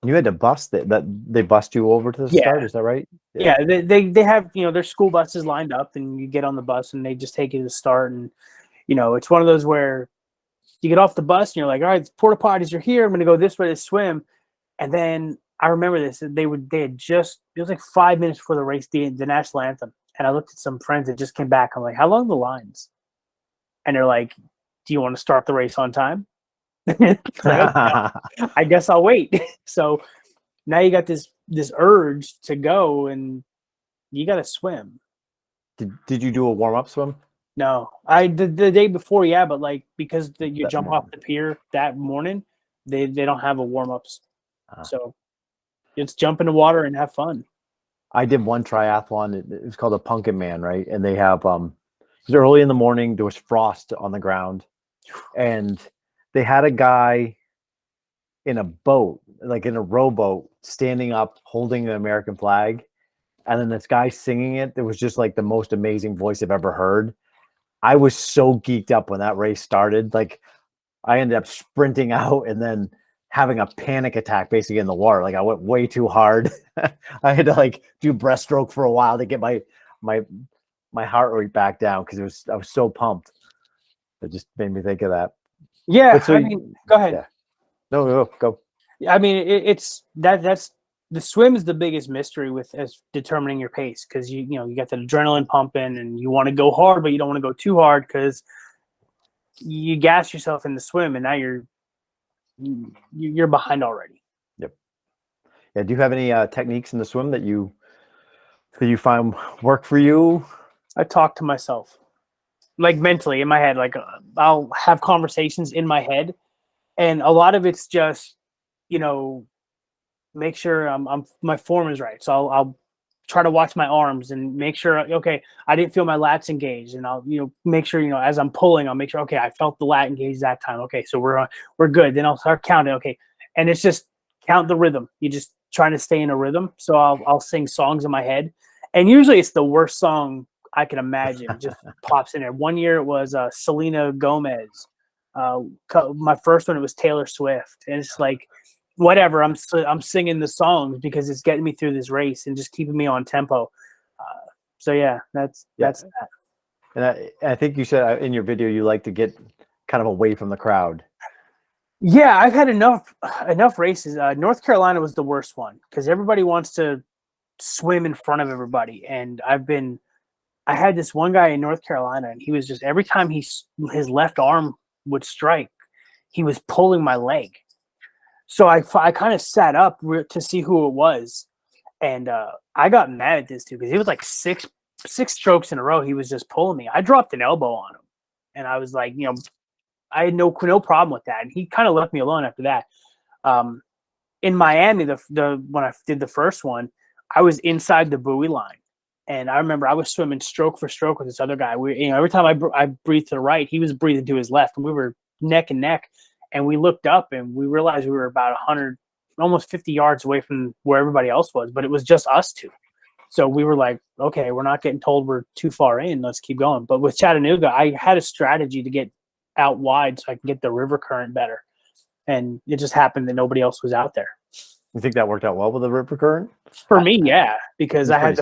You had to bust that they bust you over to the start, is that right? Yeah, they have their school buses lined up, and you get on the bus and they just take you to the start. And it's one of those where you get off the bus and you're like, all right, porta potties are here. I'm gonna go this way to swim. And then I remember this. It was like 5 minutes before the race, the national anthem. And I looked at some friends that just came back. I'm like, how long are the lines? And they're like, do you want to start the race on time? Like, I guess I'll wait. So now you got this urge to go, and you got to swim. Did you do a warm-up swim? No, I did the day before, yeah, but like because you jump off the pier that morning, they don't have a warm-ups. So it's jump in the water and have fun. I did one triathlon. It was called a Pumpkinman, right? And they have it was early in the morning. There was frost on the ground, and they had a guy in a boat, like in a rowboat, standing up holding the American flag, and then this guy singing it. It was just like the most amazing voice I've ever heard. I was so geeked up when that race started. Like I ended up sprinting out and then having a panic attack basically in the water. Like I went way too hard. I had to like do breaststroke for a while to get my heart rate back down because I was so pumped. It just made me think of that. Yeah, so go ahead. Yeah. No, go. I mean, it's that's the swim is the biggest mystery as determining your pace because you got the adrenaline pumping and you want to go hard, but you don't want to go too hard because you gas yourself in the swim and now you're behind already. Yep. Yeah. Do you have any techniques in the swim that you find work for you? I talk to myself, like mentally in my head. Like I'll have conversations in my head, and a lot of it's just make sure my form is right. So I'll try to watch my arms and make sure, okay, I didn't feel my lats engaged, and I'll make sure as I'm pulling, I'll make sure, okay, I felt the lat engaged that time. Okay, so we're good. Then I'll start counting. Okay, and it's just count the rhythm. You just trying to stay in a rhythm. So I'll sing songs in my head, and usually it's the worst song I can imagine. Just pops in there. One year it was Selena Gomez. My first one it was Taylor Swift, and it's like whatever. I'm singing the songs because it's getting me through this race and just keeping me on tempo. So yeah, that's that. And I think you said in your video you like to get kind of away from the crowd. Yeah, I've had enough races. North Carolina was the worst one because everybody wants to swim in front of everybody, and I had this one guy in North Carolina, and he was just every time his left arm would strike, he was pulling my leg. So I kind of sat up to see who it was, and I got mad at this too because it was like six strokes in a row. He was just pulling me. I dropped an elbow on him, and I was like, I had no problem with that, and he kind of left me alone after that. In Miami, when I did the first one, I was inside the buoy line, and I remember I was swimming stroke for stroke with this other guy. Every time I breathed to the right, he was breathing to his left, and we were neck and neck. And we looked up and we realized we were about 100, almost 50 yards away from where everybody else was, but it was just us two. So we were like, okay, we're not getting told we're too far in. Let's keep going. But with Chattanooga, I had a strategy to get out wide so I can get the river current better. And it just happened that nobody else was out there. You think that worked out well with the river current? For me, yeah, because I had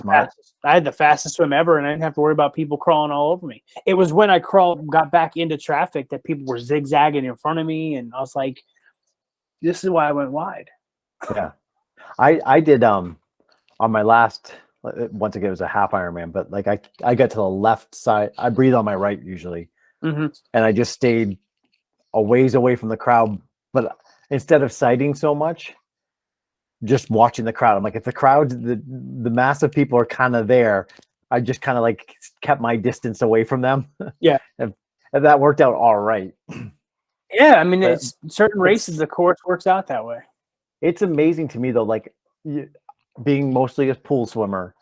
the fastest swim ever, and I didn't have to worry about people crawling all over me. It was when I got back into traffic that people were zigzagging in front of me, and I was like, "This is why I went wide." Yeah, I did on my last, once again it was a half Ironman, but like I got to the left side. I breathe on my right usually, and I just stayed a ways away from the crowd. But instead of sighting so much, just watching the crowd. I'm like, if the crowd, the mass of people are kind of there, I just kind of like kept my distance away from them. Yeah. and that worked out all right. Yeah, I mean, it's certain races, the course works out that way. It's amazing to me though, like being mostly a pool swimmer,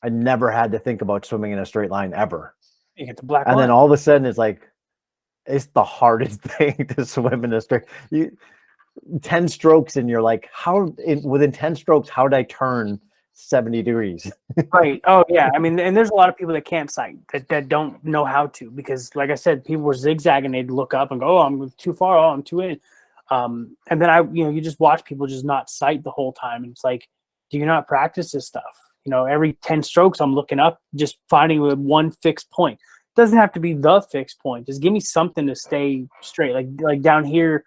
I never had to think about swimming in a straight line ever. You get the black and line. then all of a sudden it's like, it's the hardest thing to swim in a straight. 10 strokes and you're like, within 10 strokes, how did I turn 70 degrees? Right. Oh yeah. I mean, and there's a lot of people that can't sight that don't know how to, because like I said, people were zigzagging. They'd look up and go, oh, I'm too far. Oh, I'm too in. And then you just watch people just not sight the whole time. And it's like, do you not practice this stuff? Every 10 strokes, I'm looking up, just finding one fixed point. It doesn't have to be the fixed point. Just give me something to stay straight. Like down here,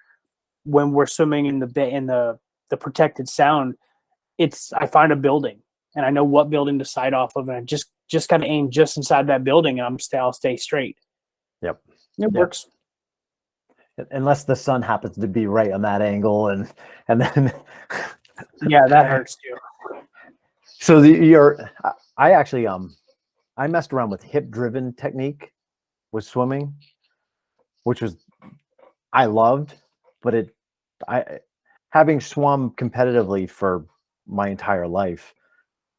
when we're swimming in the protected sound, I find a building and I know what building to sight off of, and I just kind of aim just inside that building, and I'll stay straight. Yep. It works. Unless the sun happens to be right on that angle, and then yeah, that hurts too. So I actually I messed around with hip driven technique with swimming, which was I loved, but having swum competitively for my entire life,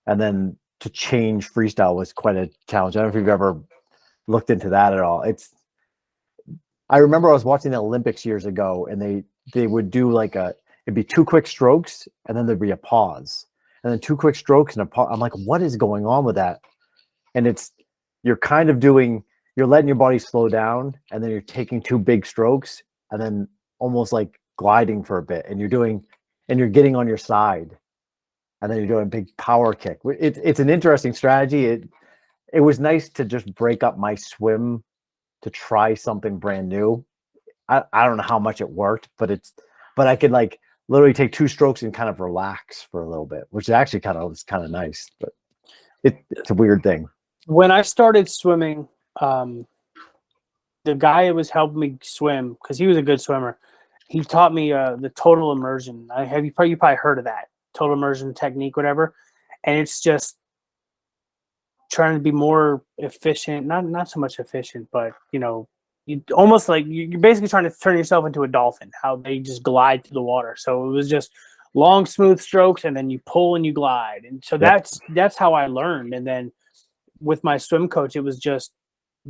and then to change freestyle was quite a challenge. I don't know if you've ever looked into that at all. I remember I was watching the Olympics years ago, and they would do it'd be 2 quick strokes, and then there'd be a pause, and then 2 quick strokes and a pause. I'm like, what is going on with that? And you're letting your body slow down, and then you're taking 2 big strokes, and then almost like gliding for a bit, and you're getting on your side, and then you're doing a big power kick. It's an interesting strategy. It was nice to just break up my swim to try something brand new. I don't know how much it worked, but I could literally take 2 strokes and kind of relax for a little bit, which actually was kind of nice, but it's a weird thing. When I started swimming, the guy who was helping me swim, because he was a good swimmer, he taught me the total immersion. You probably heard of that total immersion technique, whatever. And it's just trying to be more efficient, not so much efficient, but you almost like you're basically trying to turn yourself into a dolphin, how they just glide through the water. So it was just long, smooth strokes, and then you pull and you glide. And so that's how I learned. And then with my swim coach, it was just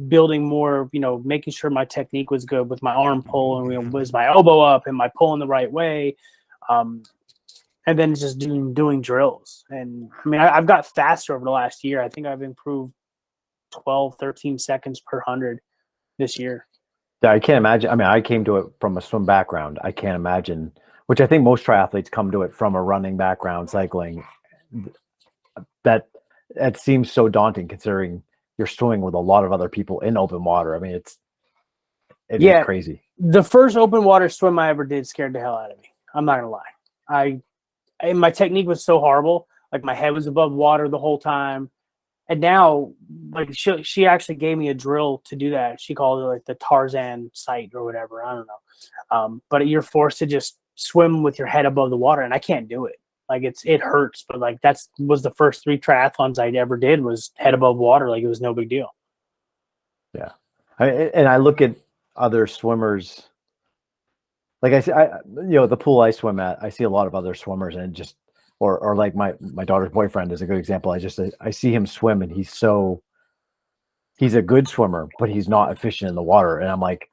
building more, making sure my technique was good with my arm pull, and was my elbow up, and my pulling the right way. And then just doing drills. And I mean, I've got faster over the last year. I think I've improved 12, 13 seconds per 100 this year. Yeah, I can't imagine. I mean, I came to it from a swim background. I can't imagine, which I think most triathletes come to it from a running background, cycling. That seems so daunting considering you're swimming with a lot of other people in open water. I mean, it's crazy. The first open water swim I ever did scared the hell out of me. I'm not gonna lie. My technique was so horrible. Like, my head was above water the whole time. And now, like, she actually gave me a drill to do that. She called it like the Tarzan sight or whatever. I don't know. But you're forced to just swim with your head above the water, and I can't do it. Like, it hurts, but like was the first 3 triathlons I ever did was head above water. Like, it was no big deal. Yeah. I look at other swimmers. Like I see, the pool I swim at, I see a lot of other swimmers, and or like my daughter's boyfriend is a good example. I see him swim, and he's a good swimmer, but he's not efficient in the water. And I'm like,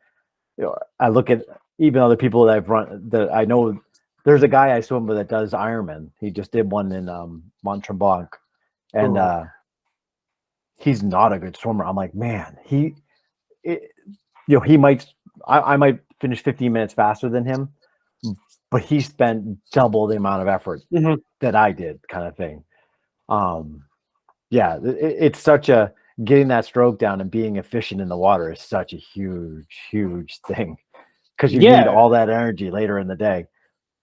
I look at even other people that I've run that I know. There's a guy I swim with that does Ironman. He just did one in Mont Tremblant, and he's not a good swimmer. I'm like, man, I might finish 15 minutes faster than him, but he spent double the amount of effort that I did, kind of thing. It's such a getting that stroke down and being efficient in the water is such a huge thing, because you need all that energy later in the day.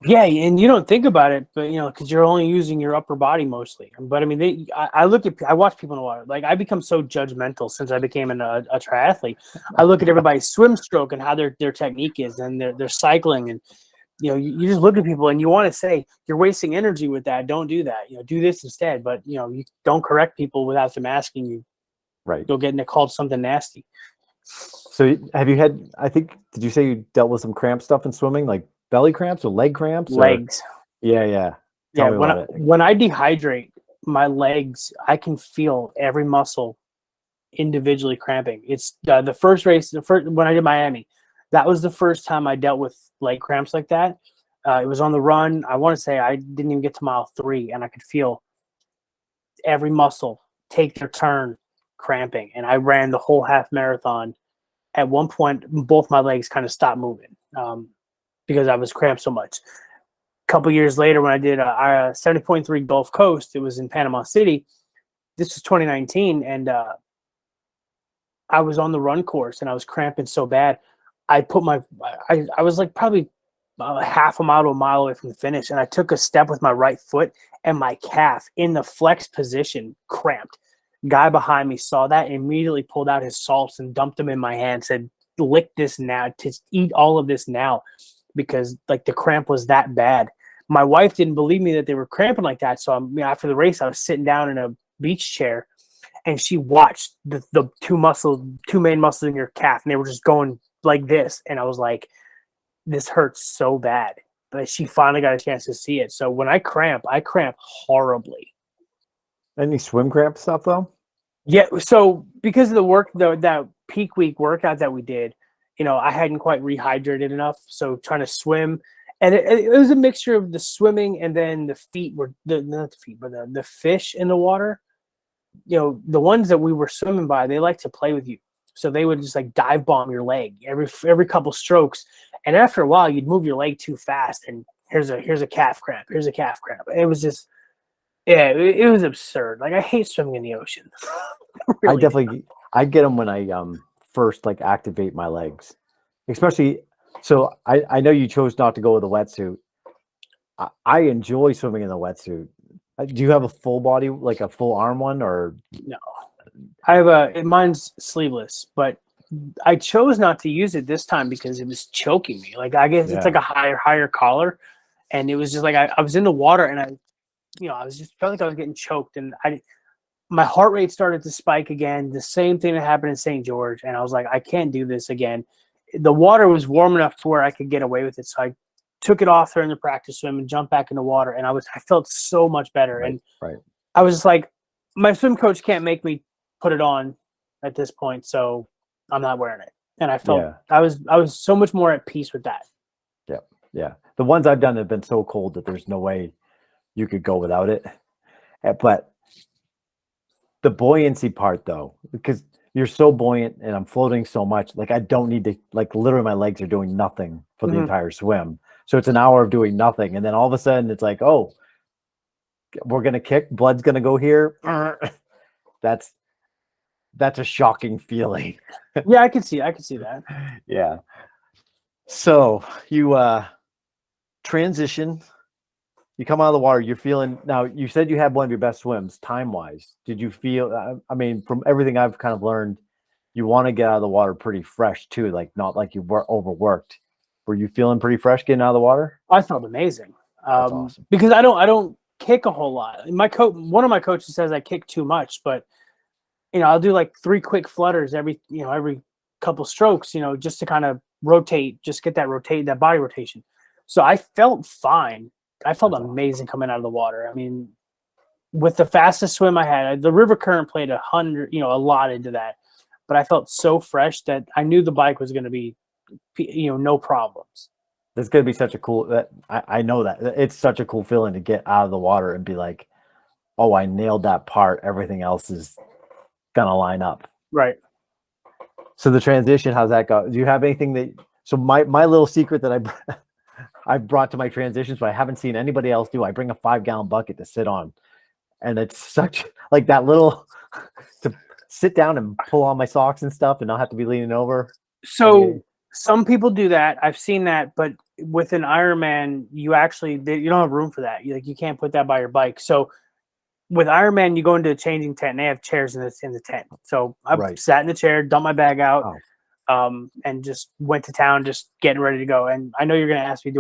Yeah, and you don't think about it, but because you're only using your upper body mostly. But I mean, I watch people in the water. Like I become so judgmental since I became a triathlete. I look at everybody's swim stroke and how their technique is, and their cycling, and you just look at people and you want to say you're wasting energy with that. Don't do that. Do this instead. But you don't correct people without them asking you. Right. You'll get called something nasty. So have you had? Did you say you dealt with some cramp stuff in swimming, like belly cramps or leg cramps? Legs. Yeah. Tell me about it. When I dehydrate, my legs, I can feel every muscle individually cramping. It's the first race, when I did Miami, that was the first time I dealt with leg cramps like that. It was on the run. I want to say I didn't even get to mile 3, and I could feel every muscle take their turn cramping. And I ran the whole half marathon. At one point, both my legs kind of stopped moving because I was cramped so much. A couple years later, when I did a 70.3 Gulf Coast, it was in Panama City. This was 2019, and I was on the run course, and I was cramping so bad. I was like probably half a mile to a mile away from the finish, and I took a step with my right foot, and my calf in the flex position cramped. Guy behind me saw that and immediately pulled out his salts and dumped them in my hand, said, lick this now, to eat all of this now, because like the cramp was that bad. My wife didn't believe me that they were cramping like that. So after the race, I was sitting down in a beach chair, and she watched the two main muscles in your calf, and they were just going like this. And I was like, this hurts so bad. But she finally got a chance to see it. So when I cramp horribly. Any swim cramp stuff though? Yeah. So because of the work, that peak week workout that we did, I hadn't quite rehydrated enough. So trying to swim, and it was a mixture of the swimming and then the feet were not the feet, but the fish in the water. The ones that we were swimming by, they like to play with you. So they would just like dive bomb your leg every couple strokes. And after a while, you'd move your leg too fast, and here's a calf cramp. Here's a calf cramp. It was just, yeah, it was absurd. Like I hate swimming in the ocean. Really. I get them when I first like activate my legs, especially. So I know you chose not to go with a wetsuit. I enjoy swimming in the wetsuit. Do you have a full body, like a full arm one, or no? I have mine's sleeveless, but I chose not to use it this time because it was choking me. Like I guess it's like a higher collar, and it was just like I was in the water, and I was just felt like I was getting choked, and my heart rate started to spike again. The same thing that happened in St. George, and I was like, I can't do this again. The water was warm enough to where I could get away with it, so I took it off during the practice swim and jumped back in the water, and I felt so much better. Right, and right. I was just like, my swim coach can't make me put it on at this point, so I'm not wearing it. And I felt I was so much more at peace with that. Yeah. The ones I've done have been so cold that there's no way you could go without it. But the buoyancy part, though, because you're so buoyant and I'm floating so much, like I don't need to, like literally my legs are doing nothing for the entire swim. So it's an hour of doing nothing. And then all of a sudden it's like, oh, we're going to kick, blood's going to go here. That's a shocking feeling. Yeah, I can see that. Yeah. So you transition, you come out of the water, you're feeling, now you said you had one of your best swims time wise. Did you feel, I mean, from everything I've kind of learned, you want to get out of the water pretty fresh too, like not like you were overworked. Were you feeling pretty fresh getting out of the water? I felt amazing. That's awesome. Because I don't kick a whole lot. One of my coaches says I kick too much, but I'll do like 3 quick flutters every couple strokes, just to kind of rotate, just get that body rotation. So I felt fine. I felt amazing coming out of the water. I mean, with the fastest swim I had, the river current played a lot into that, but I felt so fresh that I knew the bike was going to be, no problems. It's going to be such a cool, I know that it's such a cool feeling to get out of the water and be like, oh, I nailed that part. Everything else is going to line up. Right. So the transition, how's that go? Do you have anything so my little secret that I brought to my transitions, but I haven't seen anybody else do. I bring a 5-gallon bucket to sit on, and it's such like that little to sit down and pull on my socks and stuff and not have to be leaning over. So some people do that. I've seen that, but with an Ironman, you don't have room for that. You can't put that by your bike. So with Ironman, you go into a changing tent and they have chairs in the tent. So I sat in the chair, dumped my bag out, and just went to town, just getting ready to go. And I know you're going to ask me,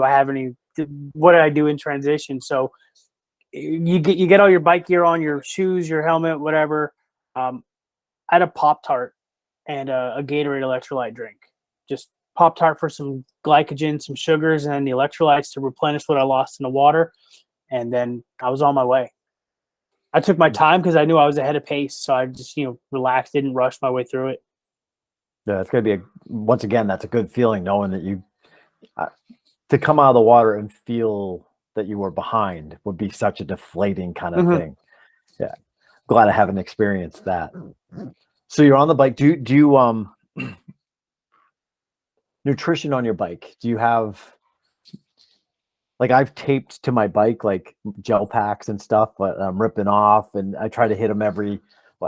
what did I do in transition? So you get all your bike gear on, your shoes, your helmet, whatever. I had a Pop-Tart and a Gatorade electrolyte drink. Just Pop-Tart for some glycogen, some sugars, and the electrolytes to replenish what I lost in the water. And then I was on my way. I took my time because I knew I was ahead of pace. So I just, relaxed, didn't rush my way through it. Yeah, it's going to be once again, that's a good feeling knowing that you to come out of the water and feel that you were behind would be such a deflating kind of thing. Yeah. Glad I haven't experienced that. So you're on the bike. Do you nutrition on your bike? Do you have, like, I've taped to my bike like gel packs and stuff, but I'm ripping off, and I try to hit them every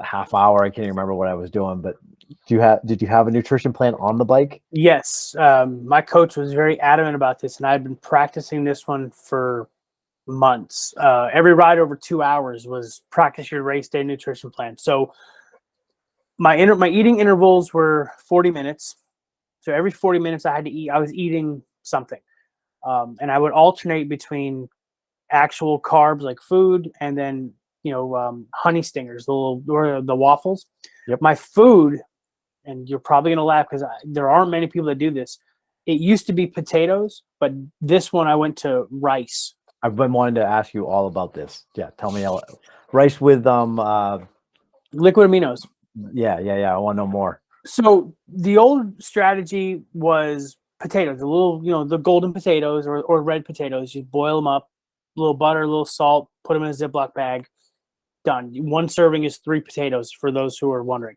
half hour. I can't even remember what I was doing, but did you have a nutrition plan on the bike? Yes. My coach was very adamant about this, and I'd been practicing this one for months. Every ride over 2 hours was practice your race day nutrition plan. So my eating intervals were 40 minutes. So every 40 minutes I had to eat, I was eating something. And I would alternate between actual carbs like food and then, honey stingers, the waffles. Yep. My food, and you're probably going to laugh because there aren't many people that do this. It used to be potatoes, but this one I went to rice. I've been wanting to ask you all about this. Yeah, tell me rice with liquid aminos. Yeah. I want to know more. So the old strategy was potatoes, the little, the golden potatoes or red potatoes. You boil them up, a little butter, a little salt, put them in a Ziploc bag. Done. One serving is 3 potatoes for those who are wondering.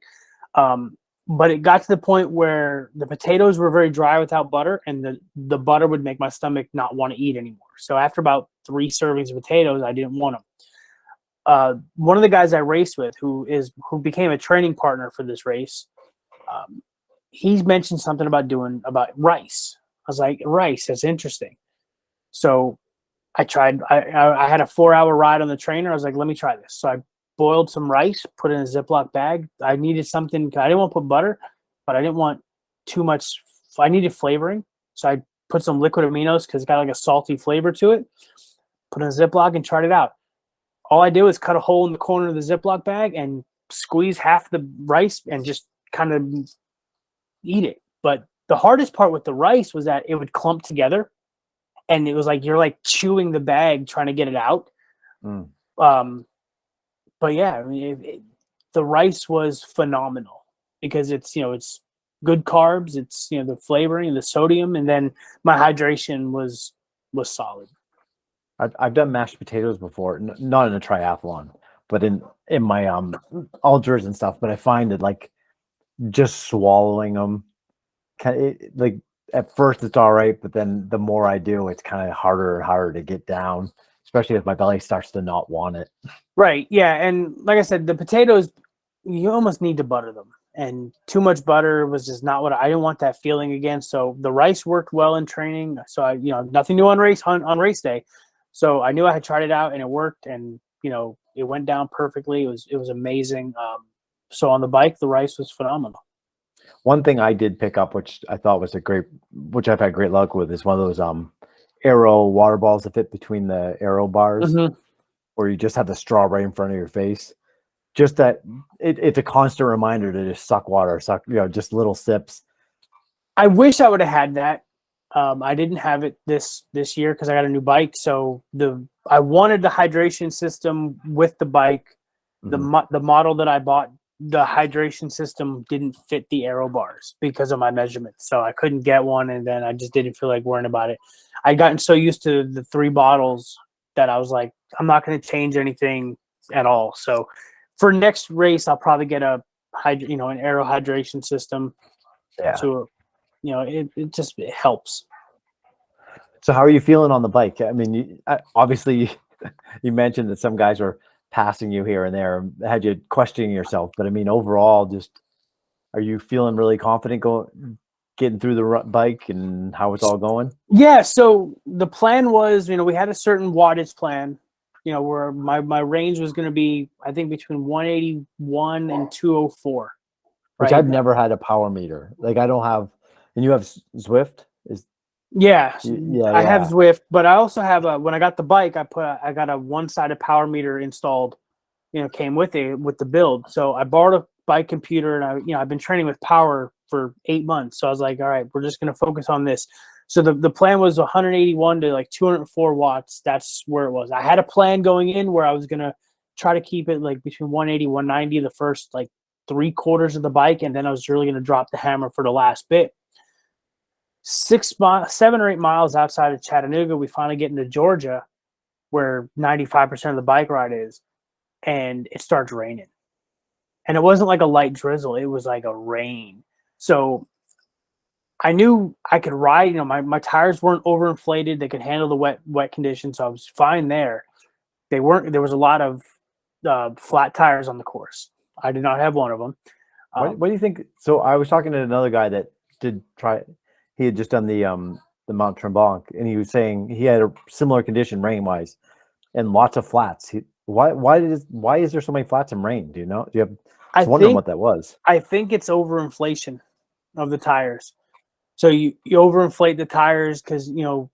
But it got to the point where the potatoes were very dry without butter, and the butter would make my stomach not want to eat anymore. So after about 3 servings of potatoes, I didn't want them. One of the guys I raced with, who became a training partner for this race, he's mentioned something about rice. I was like, rice, that's interesting. So I tried. I had a 4-hour ride on the trainer. I was like, let me try this. So I boiled some rice, put it in a Ziploc bag. I needed something. I didn't want to put butter, but I didn't want too much. I needed flavoring. So I put some liquid aminos because it's got like a salty flavor to it. Put it in a Ziploc and tried it out. All I did was cut a hole in the corner of the Ziploc bag and squeeze half the rice and just kind of eat it. But the hardest part with the rice was that it would clump together. And it was like you're like chewing the bag trying to get it out. But yeah, I mean, the rice was phenomenal because it's good carbs, it's the flavoring, the sodium, and then my hydration was solid. I've done mashed potatoes before, not in a triathlon, but in my ultras and stuff. But I find that like just swallowing them, like at first it's all right, but then the more I do, it's kind of harder and harder to get down, especially if my belly starts to not want it. Right. Yeah. And like I said, the potatoes, you almost need to butter them. And too much butter was just not what I didn't want that feeling again. So the rice worked well in training. So I, nothing new on race day. So I knew I had tried it out and it worked, and it went down perfectly. It was amazing. So on the bike, the rice was phenomenal. One thing I did pick up, which I thought was which I've had great luck with, is one of those Aero water balls that fit between the Aero bars, where you just have the straw right in front of your face. Just that it's a constant reminder to just suck water, just little sips. I wish I would have had that. I didn't have it this year because I got a new bike. So I wanted the hydration system with the bike. The model that I bought, the hydration system didn't fit the Aero bars because of my measurements. So I couldn't get one, and then I just didn't feel like worrying about it. I'd gotten so used to the 3 bottles that I was like, I'm not going to change anything at all. So for next race, I'll probably get an Aero hydration system. Yeah. So, it just helps. So how are you feeling on the bike? I mean, obviously you mentioned that some guys were passing you here and there, had you questioning yourself, but I mean, overall, just, are you feeling really confident getting through the bike and how it's all going? Yeah. So the plan was, we had a certain wattage plan, where my range was going to be, I think, between 181 and 204. Which right? I've never had a power meter. Like I don't have, and you have Zwift? Yeah, I have yeah. Zwift, but I also have when I got the bike, I got a one-sided power meter installed, came with it with the build. So I borrowed a bike computer, and I've been training with power for 8 months. So I was like, all right, we're just going to focus on this. So the plan was 181 to like 204 watts. That's where it was. I had a plan going in where I was going to try to keep it like between 180, 190 the first like 3/4 of the bike, and then I was really going to drop the hammer for the last bit. 7 or 8 miles outside of Chattanooga, we finally get into Georgia, where 95% of the bike ride is, and it starts raining. And it wasn't like a light drizzle; it was like a rain. So I knew I could ride. My tires weren't overinflated; they could handle the wet conditions, so I was fine there. They weren't. There was a lot of flat tires on the course. I did not have one of them. What do you think? So I was talking to another guy that did try. He had just done the Mount Tremblant, and he was saying he had a similar condition rain wise, and lots of flats. Why is there so many flats in rain? Do you know? Do you have? I was wondering what that was. I think it's overinflation of the tires. So you overinflate the tires because if you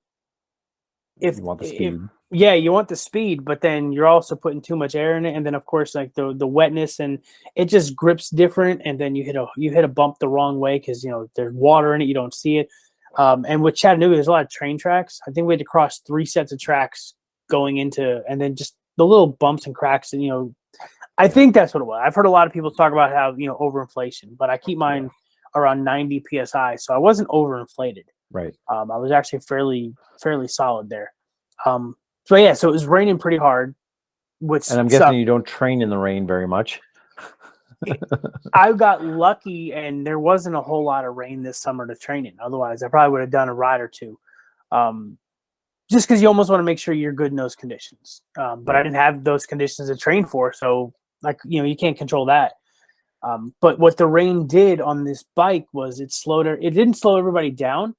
want the speed. You want the speed, but then you're also putting too much air in it, and then of course like the wetness, and it just grips different, and then you hit a bump the wrong way because there's water in it, you don't see it. And with Chattanooga, there's a lot of train tracks. I think we had to cross 3 sets of tracks going into, and then just the little bumps and cracks, and I think that's what it was. I've heard a lot of people talk about how overinflation, but I keep mine around 90 psi, so I wasn't overinflated. Right. I was actually fairly solid there. So it was raining pretty hard, which and I'm guessing you don't train in the rain very much. I got lucky, and there wasn't a whole lot of rain this summer to train in. Otherwise, I probably would have done a ride or two. Just because you almost want to make sure you're good in those conditions. But I didn't have those conditions to train for, so you can't control that. But what the rain did on this bike was it didn't slow everybody down,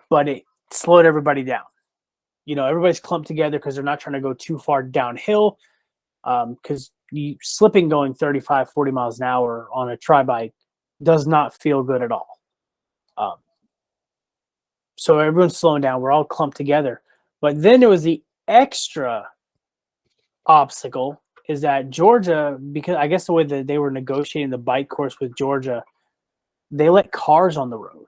but it slowed everybody down. Everybody's clumped together because they're not trying to go too far downhill. Because slipping going 35, 40 miles an hour on a tri bike does not feel good at all. So everyone's slowing down. We're all clumped together. But then there was the extra obstacle is that Georgia, because I guess the way that they were negotiating the bike course with Georgia, they let cars on the road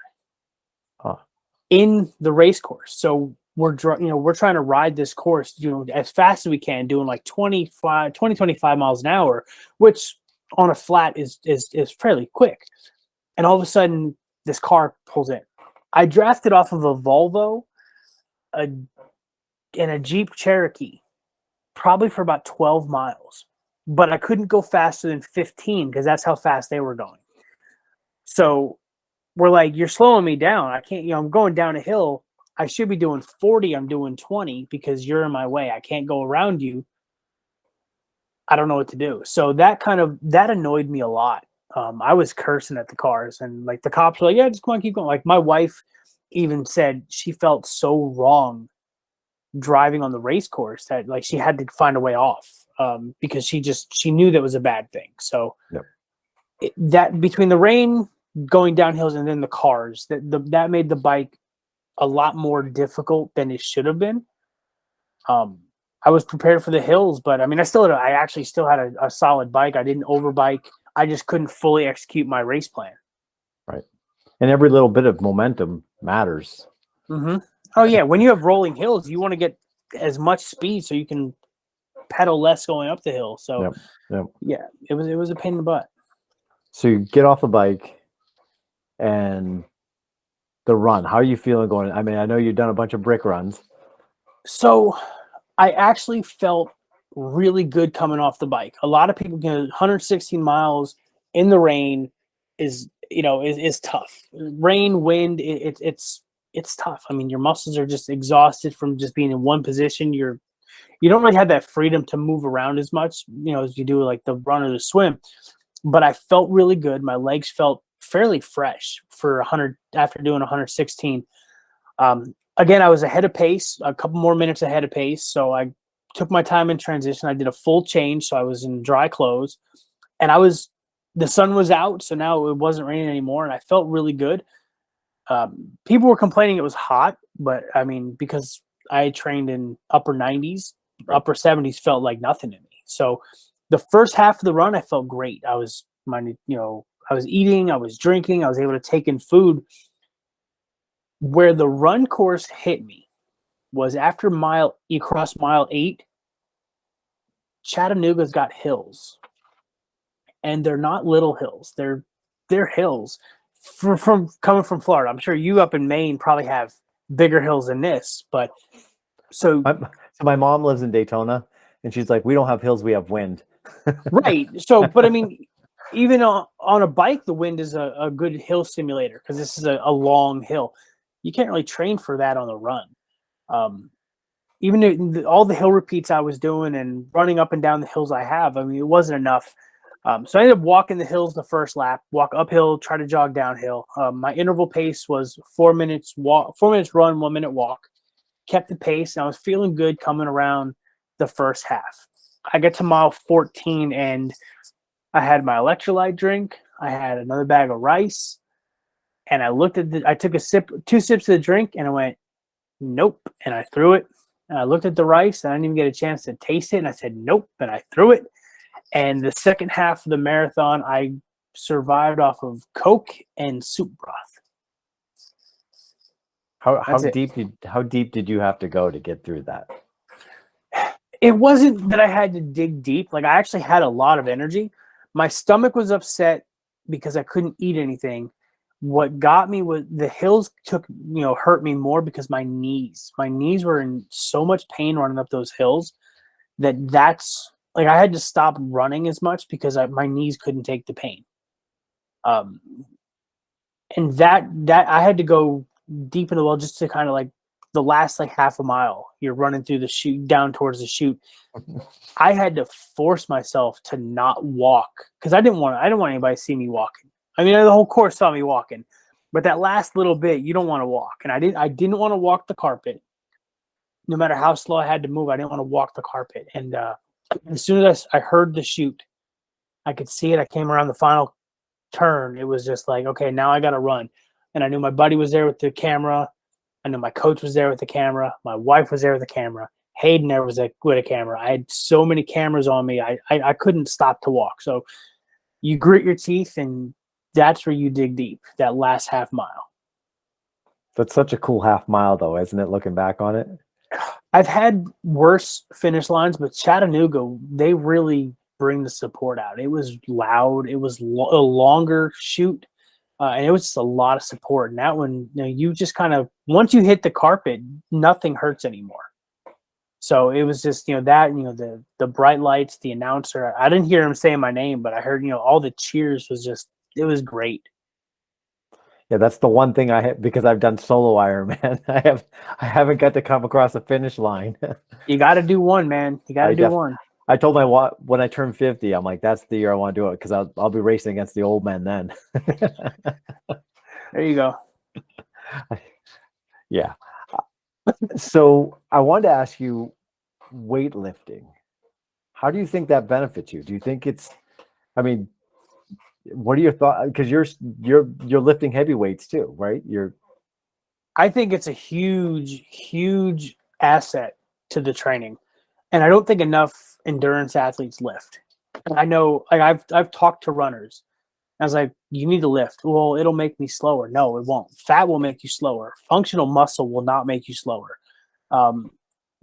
in the race course. So we're trying to ride this course, as fast as we can, doing like 25 miles an hour, which on a flat is fairly quick. And all of a sudden, this car pulls in. I drafted off of a Volvo, and a Jeep Cherokee, probably for about 12 miles, but I couldn't go faster than 15 because that's how fast they were going. So we're like, you're slowing me down. I can't. I'm going down a hill. I should be doing 40. I'm doing 20 because you're in my way. I can't go around you. I don't know what to do. So that annoyed me a lot. I was cursing at the cars, and like the cops were like, yeah, just come on, keep going. Like my wife even said she felt so wrong driving on the race course that like she had to find a way off because she knew that was a bad thing. So that between the rain going down hills and then the cars, that made the bike a lot more difficult than it should have been. I was prepared for the hills, but I mean, I actually still had a solid bike. I didn't overbike. I just couldn't fully execute my race plan. Right. And every little bit of momentum matters. Mm-hmm. Oh yeah. When you have rolling hills, you want to get as much speed so you can pedal less going up the hill. So yeah, it was a pain in the butt. So you get off the bike and the run, how are you feeling going? I mean, I know you've done a bunch of brick runs. So I actually felt really good coming off the bike. A lot of people get 116 miles in the rain is tough. Rain, wind, it's tough. I mean, your muscles are just exhausted from just being in one position. You don't really have that freedom to move around as much, as you do like the run or the swim. But I felt really good. My legs felt fairly fresh for 100 after doing 116. Again, I was ahead of pace, a couple more minutes ahead of pace. So I took my time in transition. I did a full change. So I was in dry clothes, and the sun was out. So now it wasn't raining anymore. And I felt really good. People were complaining it was hot, but I mean, because I trained in upper 90s, upper 70s felt like nothing to me. So the first half of the run, I felt great. I was eating, I was drinking, I was able to take in food. Where the run course hit me was after you cross mile 8, Chattanooga's got hills, and they're not little hills. They're hills from coming from Florida. I'm sure you up in Maine probably have bigger hills than this, but so my mom lives in Daytona, and she's like, we don't have hills, we have wind. Right. So, but I mean, even on a bike, the wind is a good hill simulator because this is a long hill. You can't really train for that on the run. Even all the hill repeats I was doing and running up and down the hills I have, I mean, it wasn't enough. So I ended up walking the hills the first lap, walk uphill, try to jog downhill. My interval pace was 4 minutes run, 1 minute walk. Kept the pace, and I was feeling good coming around the first half. I get to mile 14, and I had my electrolyte drink. I had another bag of rice, and I took 2 sips of the drink, and I went, nope, and I threw it. And I looked at the rice, and I didn't even get a chance to taste it, and I said, nope, and I threw it. And the second half of the marathon, I survived off of Coke and soup broth. How deep did you have to go to get through that? It wasn't that I had to dig deep. Like, I actually had a lot of energy. My stomach was upset because I couldn't eat anything. What got me was the hills hurt me more because my knees were in so much pain running up those hills that's like I had to stop running as much because my knees couldn't take the pain. And that I had to go deep in the well just to kind of like the last like half a mile. You're running through the chute down towards the chute. I had to force myself to not walk because I didn't want anybody to see me walking. I mean, the whole course saw me walking, but that last little bit, you don't want to walk. And I didn't want to walk the carpet. No matter how slow I had to move, I didn't want to walk the carpet. And as soon as I heard the chute, I could see it. I came around the final turn. It was just like, okay, now I got to run. And I knew my buddy was there with the camera. I knew my coach was there with the camera. My wife was there with the camera. Hayden there was with a camera. I had so many cameras on me. I couldn't stop to walk. So you grit your teeth, and that's where you dig deep, that last half mile. That's such a cool half mile, though, isn't it, looking back on it? I've had worse finish lines, but Chattanooga, they really bring the support out. It was loud. It was a longer chute, and it was just a lot of support. And that one, you just kind of, once you hit the carpet, nothing hurts anymore. So it was just, the bright lights, the announcer. I didn't hear him saying my name, but I heard, all the cheers it was great. Yeah, that's the one thing I have because I've done solo Ironman. I haven't got to come across the finish line. You got to do one, man. You got to do one. I told when I turned 50, I'm like, that's the year I want to do it because I'll be racing against the old men then. There you go. Yeah. So I wanted to ask you, weightlifting. How do you think that benefits you? Do you think what are your thoughts? Because you're lifting heavy weights too, right? I think it's a huge, huge asset to the training, and I don't think enough endurance athletes lift. I know, like I've talked to runners. I was like, you need to lift. Well, it'll make me slower. No, it won't. Fat will make you slower. Functional muscle will not make you slower.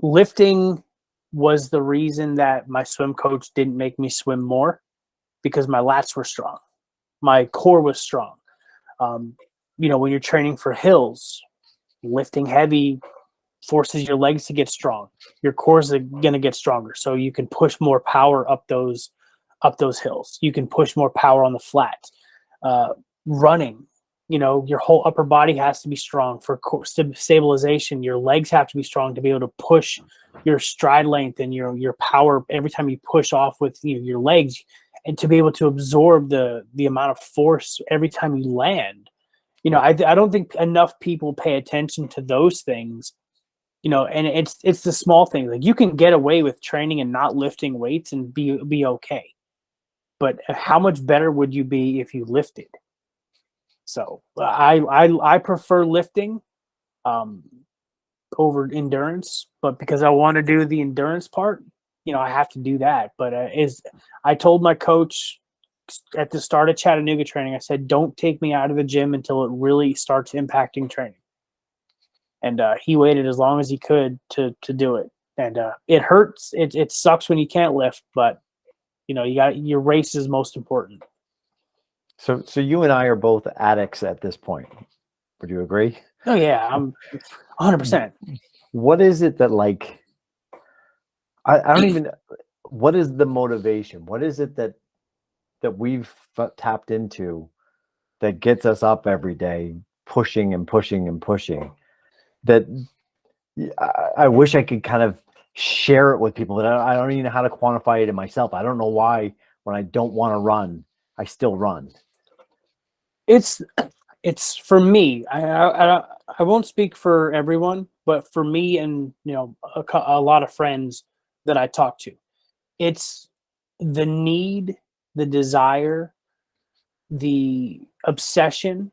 Lifting was the reason that my swim coach didn't make me swim more because my lats were strong. My core was strong. When you're training for hills, lifting heavy forces your legs to get strong. Your core is going to get stronger, so you can push more power up those hills. You can push more power on the flats. Running, your whole upper body has to be strong for stabilization. Your legs have to be strong to be able to push your stride length and your power every time you push off with your legs. and to be able to absorb the amount of force every time you land. I don't think enough people pay attention to those things. And it's the small things. Like, you can get away with training and not lifting weights and be okay. But how much better would you be if you lifted? So I prefer lifting over endurance, but because I want to do the endurance part, I have to do that. But I told my coach at the start of Chattanooga training, I said, don't take me out of the gym until it really starts impacting training. And he waited as long as he could to do it. And it hurts. It sucks when you can't lift, but your race is most important. So you and I are both addicts at this point. Would you agree? Oh yeah, I'm 100%. What is it that, like, I don't even, what is the motivation? What is it that we've tapped into that gets us up every day, pushing and pushing and pushing? That I wish I could kind of share it with people, but I don't even know how to quantify it in myself. I don't know why when I don't want to run, I still run. It's for me. I won't speak for everyone, but for me and a lot of friends that I talk to, it's the need, the desire, the obsession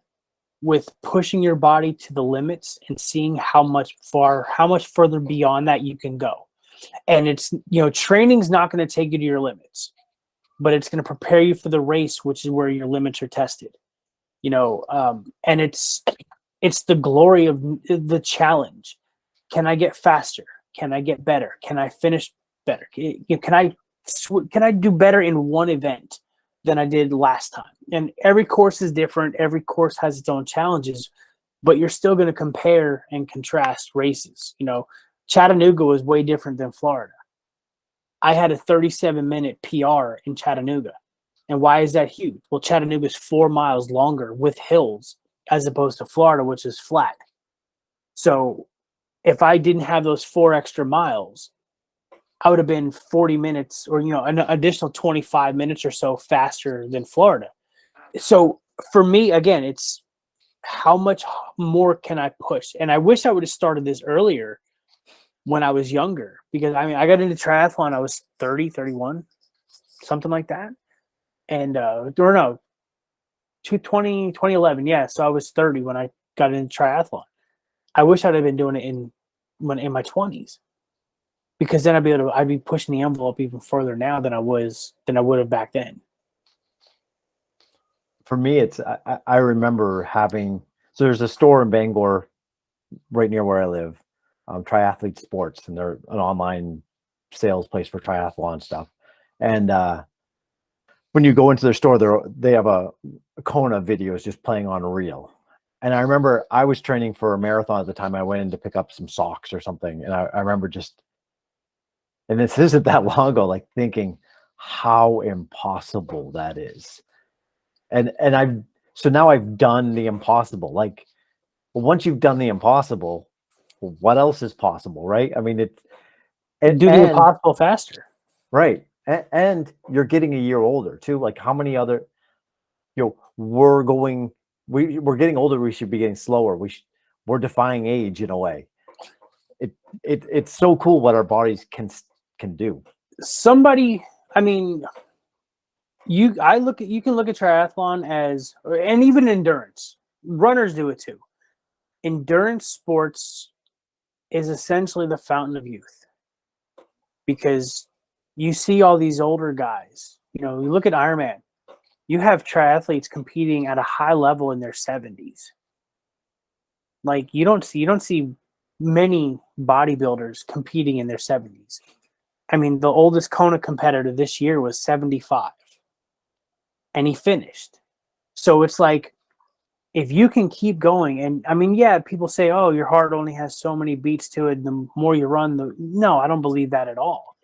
with pushing your body to the limits and seeing how much further beyond that you can go. And it's, training's not going to take you to your limits, but it's going to prepare you for the race, which is where your limits are tested. And it's the glory of the challenge. Can I get faster? Can I get better? Can I finish better? Can I do better in one event than I did last time? And every course is different. Every course has its own challenges, but you're still going to compare and contrast races. Chattanooga was way different than Florida. I had a 37-minute PR in Chattanooga. And why is that huge? Well, Chattanooga is 4 miles longer with hills as opposed to Florida, which is flat. So if I didn't have those 4 extra miles, I would have been 40 minutes or, an additional 25 minutes or so faster than Florida. So for me, again, it's how much more can I push? And I wish I would have started this earlier when I was younger, because I got into triathlon, I was 30, 31, something like that. And, or no, 2011. Yeah. So I was 30 when I got into triathlon. I wish I'd have been doing it in my 20s, because then I'd be pushing the envelope even further now than I would have back then. For me, I remember having, so there's a store in Bangor right near where I live, Triathlete Sports, and they're an online sales place for triathlon stuff. And when you go into their store, they have a Kona videos just playing on a reel. And I remember I was training for a marathon at the time. I went in to pick up some socks or something. And I remember and this isn't that long ago, like thinking how impossible that is. So now I've done the impossible. Like, well, once you've done the impossible, well, what else is possible, right? I mean, Do the impossible faster. Right. And you're getting a year older too. Like, how many other, we're getting older. We should be getting slower. We're defying age in a way. It's so cool what our bodies can do. You can look at triathlon as, and even endurance. Runners do it too. Endurance sports is essentially the fountain of youth, because you see all these older guys. You look at Ironman. You have triathletes competing at a high level in their 70s. Like, you don't see many bodybuilders competing in their 70s. I mean, the oldest Kona competitor this year was 75, and he finished. So it's like, if you can keep going, and yeah, people say, oh, your heart only has so many beats to it. The more you run, no, I don't believe that at all.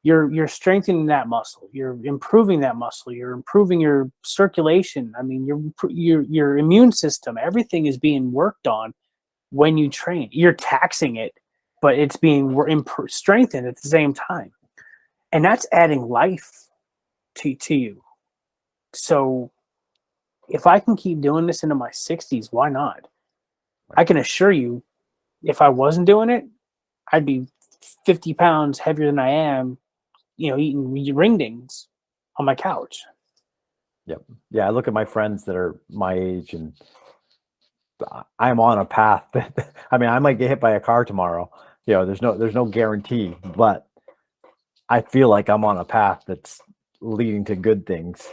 You're strengthening that muscle. You're improving that muscle. You're improving your circulation. I mean, your immune system. Everything is being worked on when you train. You're taxing it, but it's being strengthened at the same time, and that's adding life to you. So if I can keep doing this into my 60s, why not? I can assure you, if I wasn't doing it, I'd be 50 pounds heavier than I am, eating ring dings on my couch. Yep. Yeah, I look at my friends that are my age, and I'm on a path. I mean, I might get hit by a car tomorrow. There's no guarantee, but I feel like I'm on a path that's leading to good things.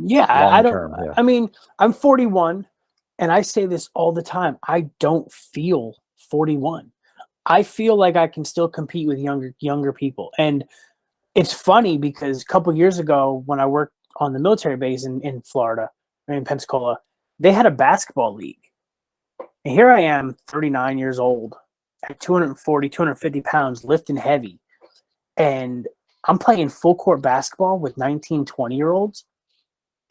Yeah, I don't. Term, yeah. I mean, I'm 41, and I say this all the time. I don't feel 41. I feel like I can still compete with younger people. And it's funny because a couple years ago, when I worked on the military base in Florida, in Pensacola, they had a basketball league. And here I am, 39 years old, at 240, 250 pounds, lifting heavy. And I'm playing full court basketball with 19, 20-year-olds.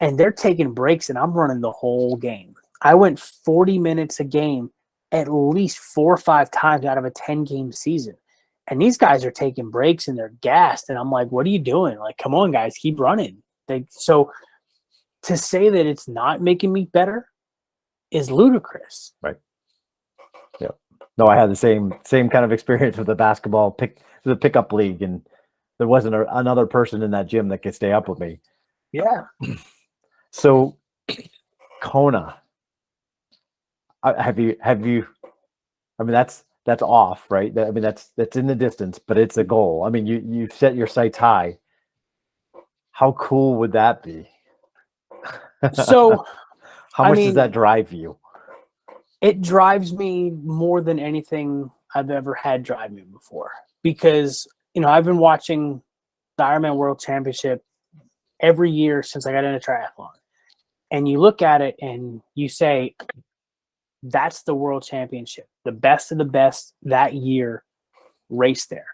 And they're taking breaks, and I'm running the whole game. I went 40 minutes a game at least 4 or 5 times out of a 10-game season. And these guys are taking breaks, and they're gassed. And I'm like, what are you doing? Like, come on, guys, keep running. So to say that it's not making me better is ludicrous. Right. Yeah. No, I had the same kind of experience with the pickup league, and there wasn't another person in that gym that could stay up with me. Yeah. So, Kona, have you? I mean, that's off, right? I mean, that's in the distance, but it's a goal. I mean, you set your sights high. How cool would that be? So, how much does that drive you? It drives me more than anything I've ever had drive me before, because I've been watching the Ironman World Championship every year since I got into triathlon. And you look at it and you say, that's the world championship. The best of the best that year race there.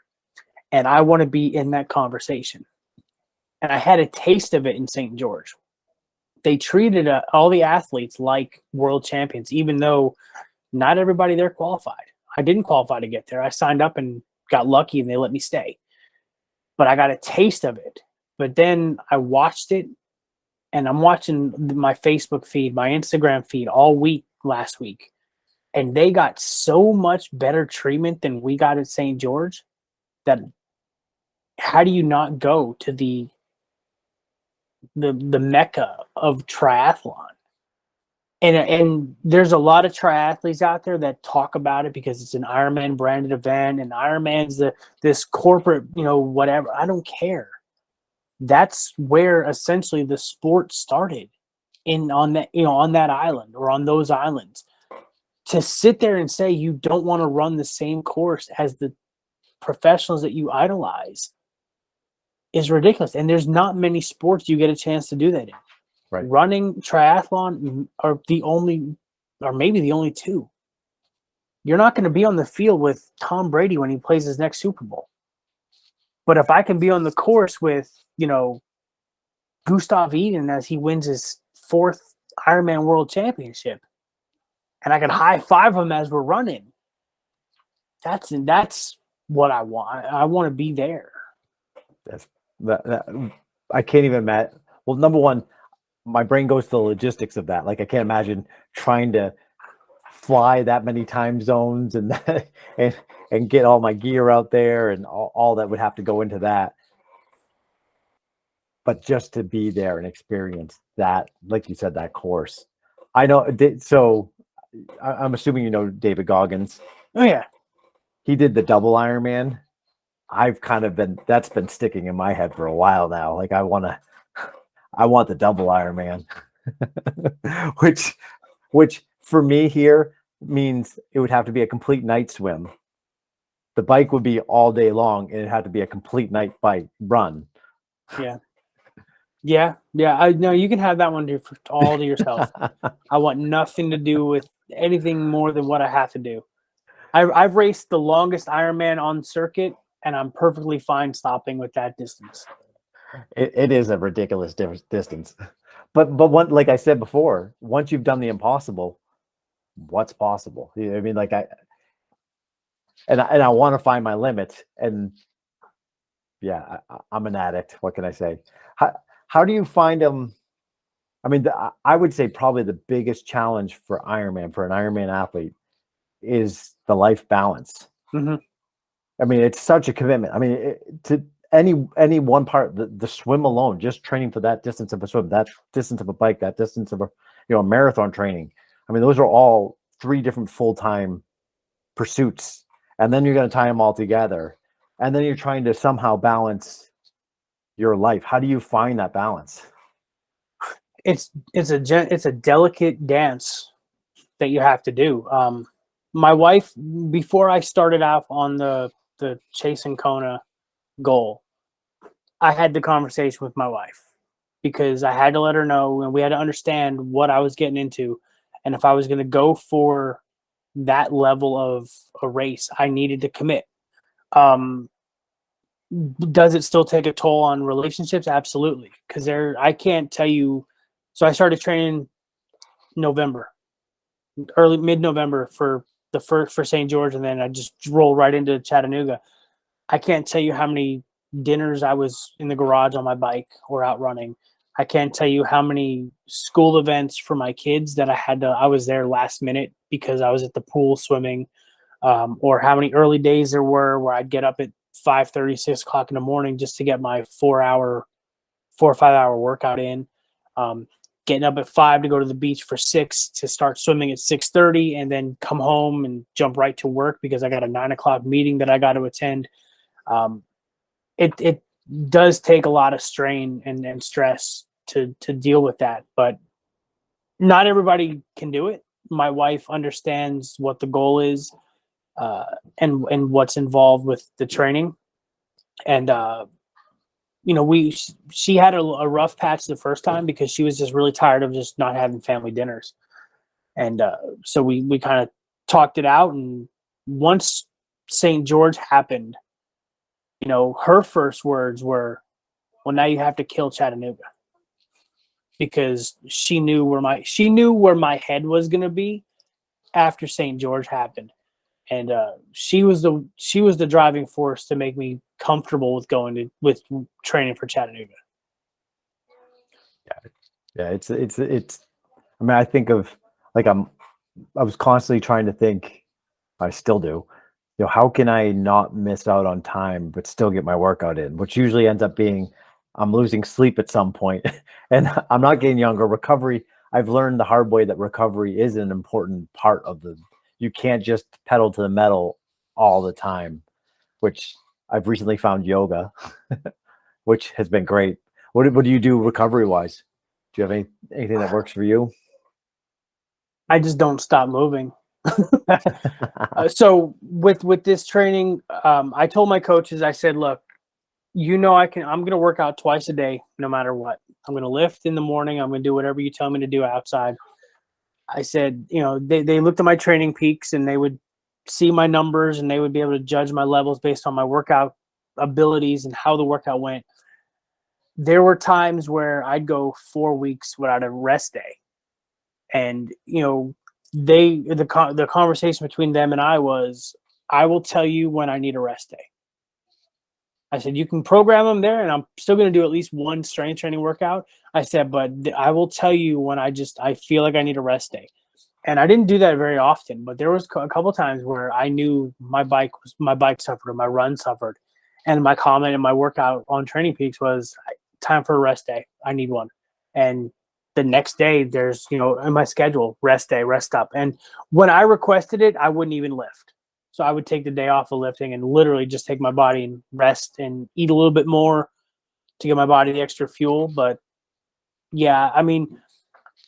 And I want to be in that conversation. And I had a taste of it in St. George. They treated all the athletes like world champions, even though not everybody there qualified. I didn't qualify to get there. I signed up and got lucky, and they let me stay. But I got a taste of it. But then I watched it, and I'm watching my Facebook feed, my Instagram feed all week last week. And they got so much better treatment than we got at St. George that how do you not go to the mecca of triathlon? And there's a lot of triathletes out there that talk about it because it's an Ironman branded event, and Ironman's this corporate, whatever. I don't care. That's where essentially the sport started on that island or on those islands. To sit there and say you don't want to run the same course as the professionals that you idolize is ridiculous. And there's not many sports you get a chance to do that in. Right. Running, triathlon are maybe the only two. You're not going to be on the field with Tom Brady when he plays his next Super Bowl. But if I can be on the course with, Gustav Iden as he wins his 4th Ironman World Championship, and I can high five him as we're running, that's what I want. I want to be there. I can't even imagine. Well, number one, my brain goes to the logistics of that. Like, I can't imagine trying to fly that many time zones and get all my gear out there and all that would have to go into that. But just to be there and experience that, like you said, that course. I know. So I'm assuming you know David Goggins. Oh yeah. He did the double Ironman. That's been sticking in my head for a while now. Like, I want the double Ironman, which for me here means it would have to be a complete night swim. The bike would be all day long, and it had to be a complete night bike run. Yeah. I know you can have that one all to yourself. I want nothing to do with anything more than what I have to do. I've raced the longest Ironman on circuit, and I'm perfectly fine stopping with that distance. It is a ridiculous distance, but like I said before, once you've done the impossible, what's possible? I mean, like I want to find my limits, and Yeah, I'm an addict. What can I say? How do you find them? I mean, I would say probably the biggest challenge for Ironman, for an Ironman athlete, is the life balance. Mm-hmm. I mean, it's such a commitment. I mean, to any one part, the swim alone, just training for that distance of a swim, that distance of a bike, that distance of a marathon training. I mean, those are all 3 different full-time pursuits, and then you're going to tie them all together, and then you're trying to somehow balance your life. How do you find that balance? It's a delicate dance that you have to do. My wife, before I started off on the chasing Kona goal, I had the conversation with my wife because I had to let her know, and we had to understand what I was getting into, and if I was going to go for that level of a race, I needed to commit. Does it still take a toll on relationships? Absolutely, because I can't tell you. So I started training November, mid-November for St. George, and then I just rolled right into Chattanooga. I can't tell you how many dinners I was in the garage on my bike or out running. I can't tell you how many school events for my kids that I was there last minute because I was at the pool swimming, or how many early days there were where I'd get up at 5:30, 6 o'clock in the morning just to get my 4 or 5 hour workout in. Getting up at 5 to go to the beach for 6 to start swimming at 6:30, and then come home and jump right to work because I got a 9 o'clock meeting that I got to attend. It does take a lot of strain and stress to deal with that, but not everybody can do it. My wife understands what the goal is, and what's involved with the training, and she had a rough patch the first time because she was just really tired of just not having family dinners, and so we kind of talked it out. And once St. George happened, her first words were, "Well, now you have to kill Chattanooga," because she knew where my head was going to be after St. George happened, and she was the driving force to make me comfortable with training for Chattanooga. Yeah, it's. I mean, I think of like I was constantly trying to think. I still do. How can I not miss out on time but still get my workout in? Which usually ends up being I'm losing sleep at some point, and I'm not getting younger. Recovery. I've learned the hard way that recovery is an important part of the. You can't just pedal to the metal all the time, which I've recently found yoga, which has been great. What do you do recovery wise? Do you have anything that works for you? I just don't stop moving. So with this training, I told my coaches, I said, look, I'm going to work out twice a day, no matter what. I'm going to lift in the morning. I'm going to do whatever you tell me to do outside. I said, they looked at my training peaks and they would see my numbers and they would be able to judge my levels based on my workout abilities and how the workout went. There were times where I'd go 4 weeks without a rest day. And, the conversation between them and I was, I will tell you when I need a rest day. I said, you can program them there, and I'm still going to do at least one strength training workout. I said, but I will tell you when I feel like I need a rest day. And I didn't do that very often, but there was a couple of times where I knew my bike suffered or my run suffered. And my comment in my workout on Training Peaks was, time for a rest day. I need one. And the next day there's, in my schedule, rest day, rest up. And when I requested it, I wouldn't even lift. So I would take the day off of lifting and literally just take my body and rest and eat a little bit more to give my body the extra fuel. But yeah, I mean,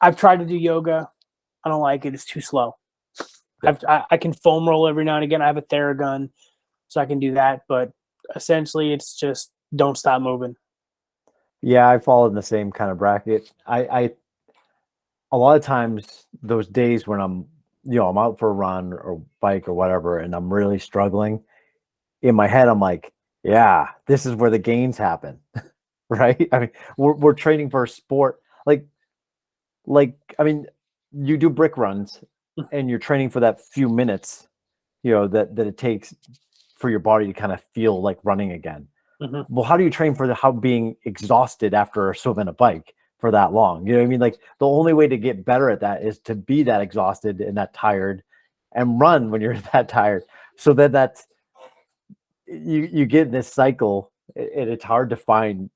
I've tried to do yoga. I don't like it. It's too slow. I can foam roll every now and again. I have a Theragun, so I can do that. But essentially, it's just don't stop moving. Yeah, I fall in the same kind of bracket. I a lot of times those days when I'm out for a run or bike or whatever, and I'm really struggling, in my head, I'm like, yeah, this is where the gains happen, right? I mean, we're training for a sport. Like, I mean, you do brick runs and you're training for that few minutes, that it takes for your body to kind of feel like running again. Well, how do you train for how being exhausted after a swim and a bike for that long? You know what I mean? Like the only way to get better at that is to be that exhausted and that tired and run when you're that tired. So then that's, you get this cycle and it's hard to find.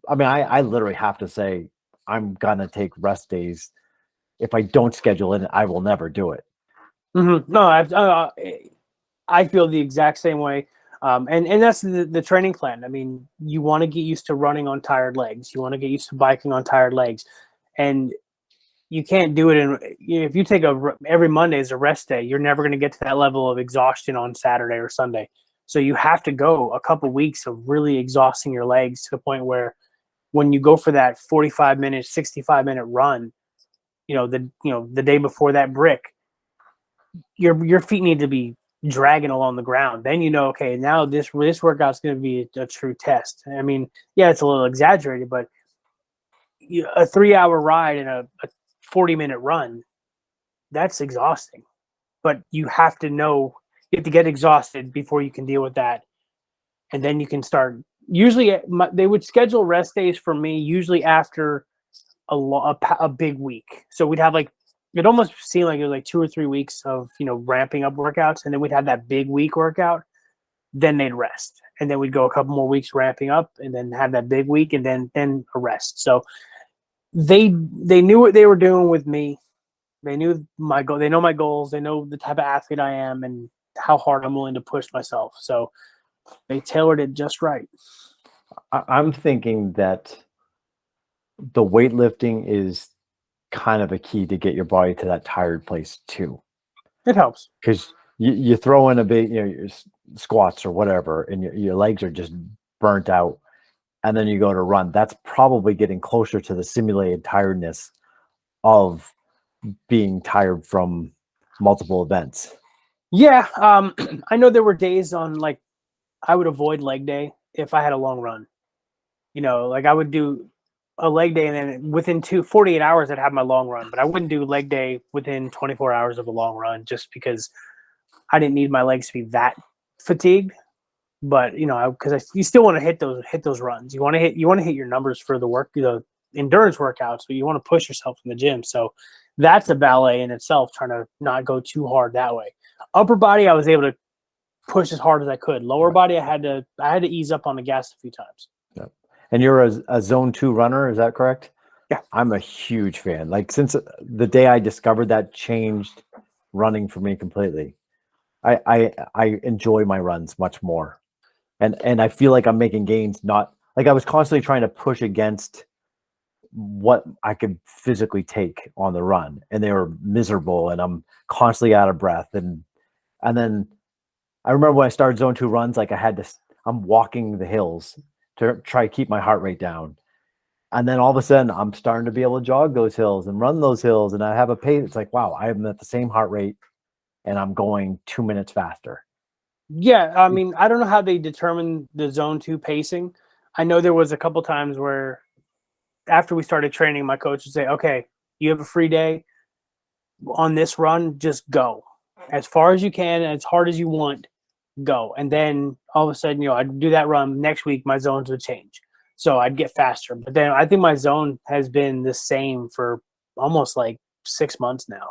I mean, I literally have to say, I'm going to take rest days. If I don't schedule it, I will never do it. No, I feel the exact same way. And that's the training plan. I mean, you want to get used to running on tired legs. You want to get used to biking on tired legs. And you can't do it if you take every Monday as a rest day, you're never going to get to that level of exhaustion on Saturday or Sunday. So you have to go a couple weeks of really exhausting your legs to the point where when you go for that 45-minute, 65-minute run, the day before that brick, your feet need to be dragging along the ground. Then okay, now this workout's going to be a true test. I mean, yeah, it's a little exaggerated, but a 3-hour ride and a 40-minute run, that's exhausting. But you have to get exhausted before you can deal with that, and then you can start. Usually, they would schedule rest days for me usually after a big week. So we'd have it almost seemed like it was like 2 or 3 weeks of ramping up workouts, and then we'd have that big week workout. Then they'd rest, and then we'd go a couple more weeks ramping up, and then have that big week, and then a rest. So they knew what they were doing with me. They knew my goal. They know my goals. They know the type of athlete I am and how hard I'm willing to push myself. So they tailored it just right. I'm thinking that the weightlifting is kind of a key to get your body to that tired place too. It helps because you throw in a big, your squats or whatever, and your legs are just burnt out, and then you go to run. That's probably getting closer to the simulated tiredness of being tired from multiple events. Yeah. I know there were days on I would avoid leg day if I had a long run. I would do a leg day, and then within 48 hours, I'd have my long run. But I wouldn't do leg day within 24 hours of a long run, just because I didn't need my legs to be that fatigued. But because you still want to hit those runs. You want to hit your numbers for the endurance workouts, but you want to push yourself in the gym. So that's a ballet in itself, trying to not go too hard that way. Upper body, I was able to push as hard as I could. Lower body, I had to ease up on the gas a few times. Yeah. And you're a zone 2 runner, is that correct? Yeah. I'm a huge fan. Since the day I discovered that, changed running for me completely. I enjoy my runs much more. And I feel like I'm making gains, not I was constantly trying to push against what I could physically take on the run, and they were miserable, and I'm constantly out of breath. And then I remember when I started zone 2 runs, I'm walking the hills to try to keep my heart rate down. And then all of a sudden I'm starting to be able to jog those hills and run those hills. And I have a pace. It's like, wow, I'm at the same heart rate and I'm going 2 minutes faster. Yeah. I mean, I don't know how they determine the zone 2 pacing. I know there was a couple times where after we started training, my coach would say, okay, you have a free day on this run, just go as far as you can and as hard as you want, go. And then all of a sudden, I'd do that run. Next week, my zones would change. So I'd get faster. But then I think my zone has been the same for almost 6 months now,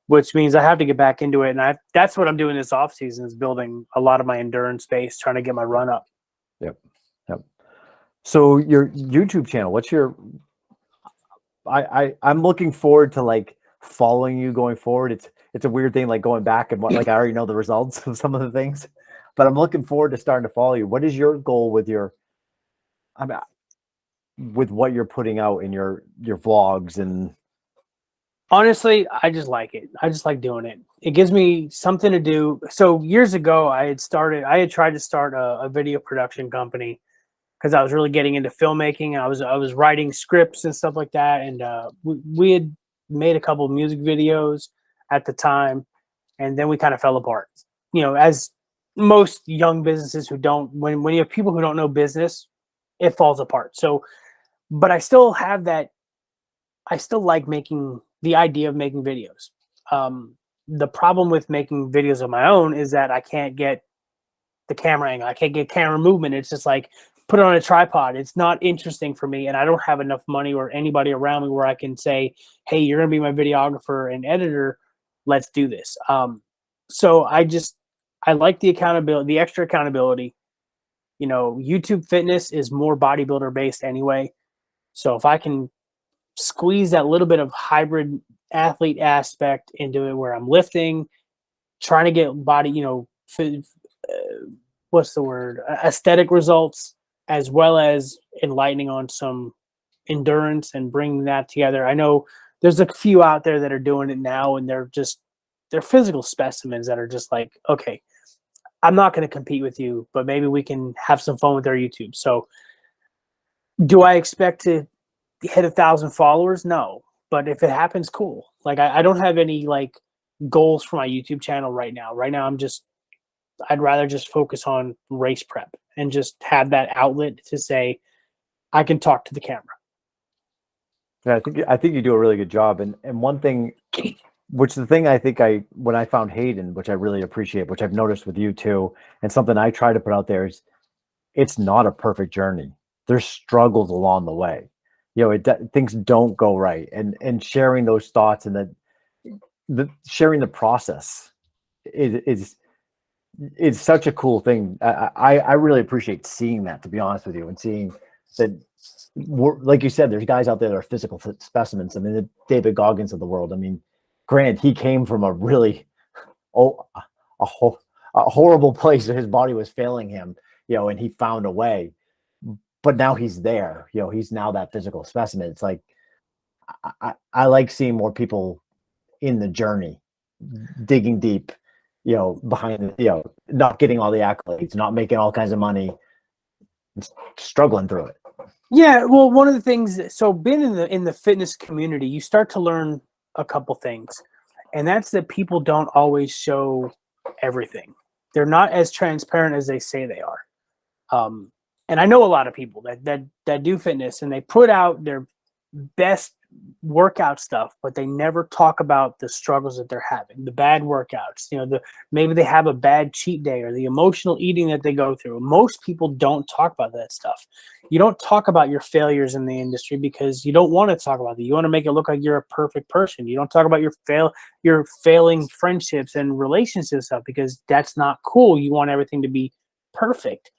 which means I have to get back into it. And that's what I'm doing this off season, is building a lot of my endurance base, trying to get my run up. Yep. So your YouTube channel, what's your, I'm looking forward to following you going forward. It's a weird thing, going back and I already know the results of some of the things, but I'm looking forward to starting to follow you. What is your goal with with what you're putting out in your vlogs? And honestly, I just like it. I just like doing it. It gives me something to do. So years ago, I had tried to start a video production company, because I was really getting into filmmaking. I was writing scripts and stuff like that. And we had made a couple of music videos at the time, and then we kind of fell apart. As most young businesses when you have people who don't know business, it falls apart. So, but I still have that. I still like the idea of making videos. The problem with making videos of my own is that I can't get the camera angle. I can't get camera movement. It's just put it on a tripod. It's not interesting for me, and I don't have enough money or anybody around me where I can say, hey, you're going to be my videographer and editor. Let's do this. So I like the accountability, the extra accountability. You know, YouTube fitness is more bodybuilder based anyway. So if I can squeeze that little bit of hybrid athlete aspect into it where I'm lifting, trying to get body, you know, what's the word? Aesthetic results, as well as enlightening on some endurance and bringing that together. I know there's a few out there that are doing it now, and they're physical specimens that are just like, okay, I'm not going to compete with you, but maybe we can have some fun with our YouTube. So do I expect to hit 1,000 followers? No, but if it happens, cool. Like I don't have any like goals for my YouTube channel right now. Right now, I'd rather just focus on race prep and just have that outlet to say, I can talk to the camera. Yeah, I think you do a really good job. And one thing, which the thing I think when I found Hayden, which I really appreciate, which I've noticed with you too, and something I try to put out there is, it's not a perfect journey. There's struggles along the way. You know, things don't go right, and sharing those thoughts and sharing the process is such a cool thing. I really appreciate seeing that, to be honest with you, and seeing that, like you said, there's guys out there that are physical specimens. I mean, the David Goggins of the world. I mean, granted, he came from a really a horrible place where his body was failing him, you know, and he found a way. But now he's there, you know, he's now that physical specimen. It's like, I like seeing more people in the journey, digging deep, you know, behind, you know, not getting all the accolades, not making all kinds of money, struggling through it. Yeah, well, one of the things, so being in the fitness community, you start to learn a couple things, and that's that people don't always show everything. They're not as transparent as they say they are. And I know a lot of people that do fitness, and they put out their best workout stuff, but they never talk about the struggles that they're having, the bad workouts, you know, maybe they have a bad cheat day or the emotional eating that they go through. Most people don't talk about that stuff. You don't talk about your failures in the industry because you don't want to talk about it. You want to make it look like you're a perfect person. You don't talk about your failing friendships and relationship stuff because that's not cool. You want everything to be perfect.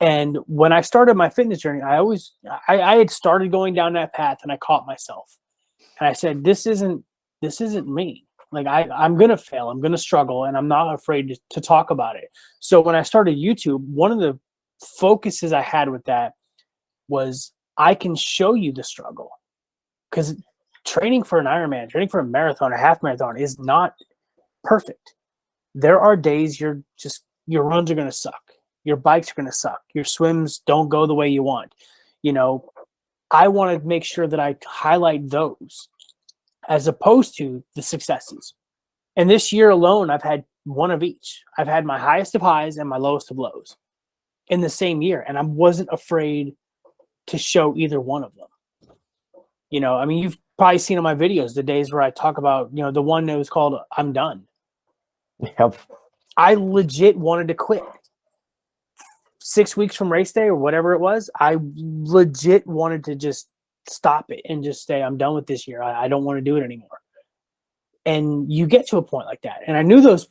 And when I started my fitness journey, I had started going down that path, and I caught myself. And I said, this isn't me. Like I'm going to fail. I'm going to struggle, and I'm not afraid to talk about it. So when I started YouTube, one of the focuses I had with that was I can show you the struggle, because training for an Ironman, training for a marathon, a half marathon is not perfect. There are days your runs are going to suck. Your bikes are going to suck. Your swims don't go the way you want. You know, I want to make sure that I highlight those as opposed to the successes. And this year alone, I've had one of each. I've had my highest of highs and my lowest of lows in the same year. And I wasn't afraid to show either one of them. You know, I mean, you've probably seen on my videos the days where I talk about, you know, the one that was called I'm Done. Yep. I legit wanted to quit. 6 weeks from race day or whatever it was, I legit wanted to just stop it and just say, I'm done with this year. I don't want to do it anymore. And you get to a point like that. And I knew those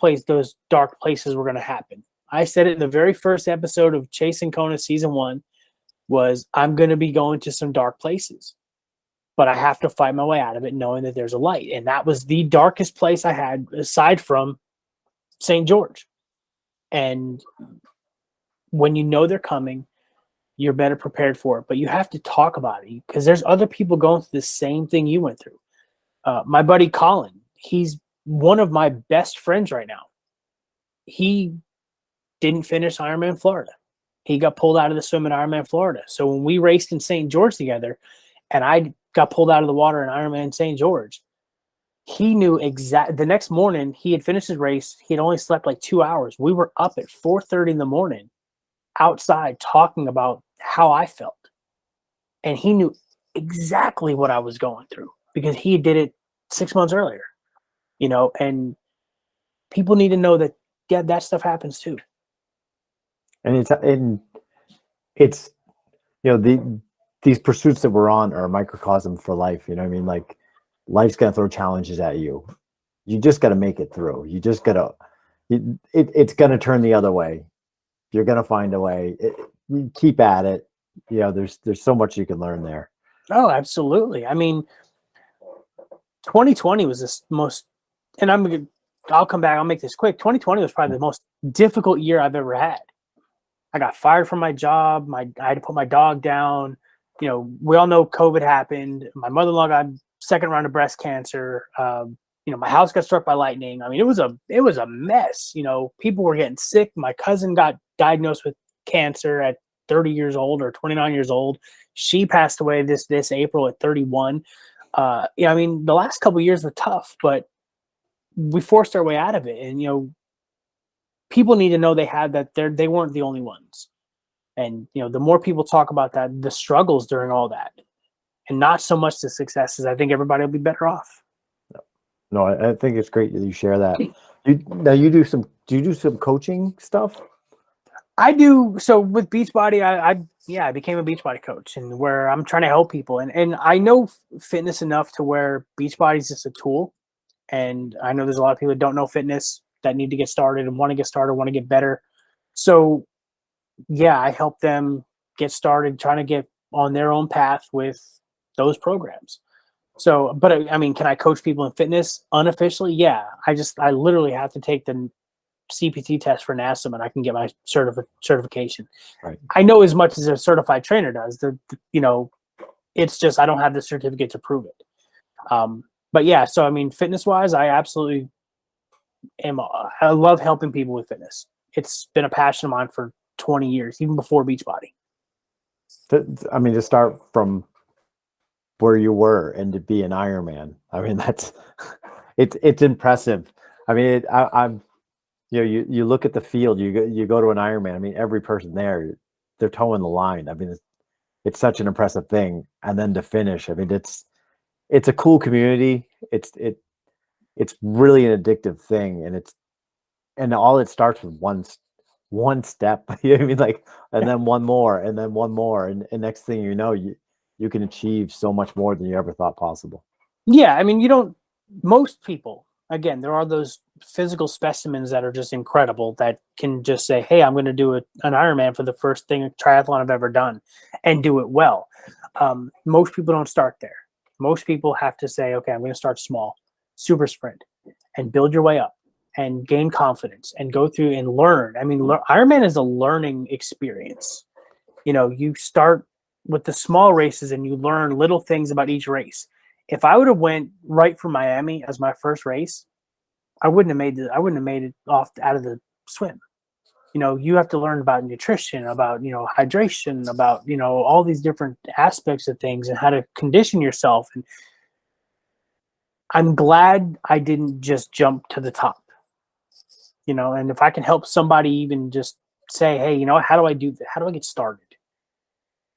dark places were going to happen. I said it in the very first episode of Chasing Kona season 1 was, I'm going to be going to some dark places, but I have to fight my way out of it knowing that there's a light. And that was the darkest place I had aside from St. George. And when you know they're coming, you're better prepared for it. But you have to talk about it because there's other people going through the same thing you went through. My buddy Colin, he's one of my best friends right now. He didn't finish Ironman Florida. He got pulled out of the swim in Ironman Florida. So when we raced in St. George together and I got pulled out of the water in Ironman St. George, he knew the next morning he had finished his race. He had only slept like 2 hours. We were up at 4:30 in the morning outside talking about how I felt. And he knew exactly what I was going through because he did it 6 months earlier, you know, and people need to know that, yeah, that stuff happens too. And it's these pursuits that we're on are a microcosm for life. You know what I mean? Like, life's gonna throw challenges at you. You just got to make it through. You just gotta. It's gonna turn the other way. You're gonna find a way. You keep at it. There's so much you can learn there. Oh, absolutely. I mean, 2020 was this most, and I'll come back. I'll make this quick. 2020 was probably the most difficult year I've ever had. I got fired from my job. I had to put my dog down. We all know COVID happened. My mother-in-law got second round of breast cancer. My house got struck by lightning. I mean, it was a mess. People were getting sick. My cousin got diagnosed with cancer at 30 years old or 29 years old. She passed away this April at 31. I mean, the last couple of years were tough, but we forced our way out of it. And, people need to know they weren't the only ones. And, the more people talk about that, the struggles during all that, and not so much the successes, I think everybody will be better off. No, I think it's great that you share that. Do you do some coaching stuff? I do. So with Beachbody, I became a Beachbody coach, and where I'm trying to help people. And I know fitness enough to where Beachbody is just a tool. And I know there's a lot of people that don't know fitness that need to get started and want to get started, want to get better. So yeah, I help them get started, trying to get on their own path with those programs. So, but I mean, can I coach people in fitness unofficially? Yeah. I literally have to take the CPT test for NASM and I can get my certification. Right. I know as much as a certified trainer does. It's just I don't have the certificate to prove it. But yeah, so I mean, fitness wise, I absolutely am. I love helping people with fitness. It's been a passion of mine for 20 years, even before Beachbody. I mean, to start from where you were and to be an Ironman, I mean, it's impressive. I mean, you look at the field, you go to an Ironman. I mean, every person there, they're towing the line. I mean, it's such an impressive thing. And then to finish, I mean, it's a cool community. It's really an addictive thing, and all it starts with one step. You know what I mean? Like, and then one more, and then one more, and next thing you know, you can achieve so much more than you ever thought possible. Yeah, I mean, most people, again, there are those physical specimens that are just incredible that can just say, hey, I'm going to do an Ironman for the first triathlon I've ever done and do it well. Most people don't start there. Most people have to say, okay, I'm going to start small, super sprint, and build your way up and gain confidence and go through and learn. I mean, Ironman is a learning experience. You start with the small races and you learn little things about each race. If I would have went right for Miami as my first race, I wouldn't have made it out of the swim. You have to learn about nutrition, about, hydration, about, all these different aspects of things and how to condition yourself. And I'm glad I didn't just jump to the top, and if I can help somebody even just say, hey, how do I do that? How do I get started?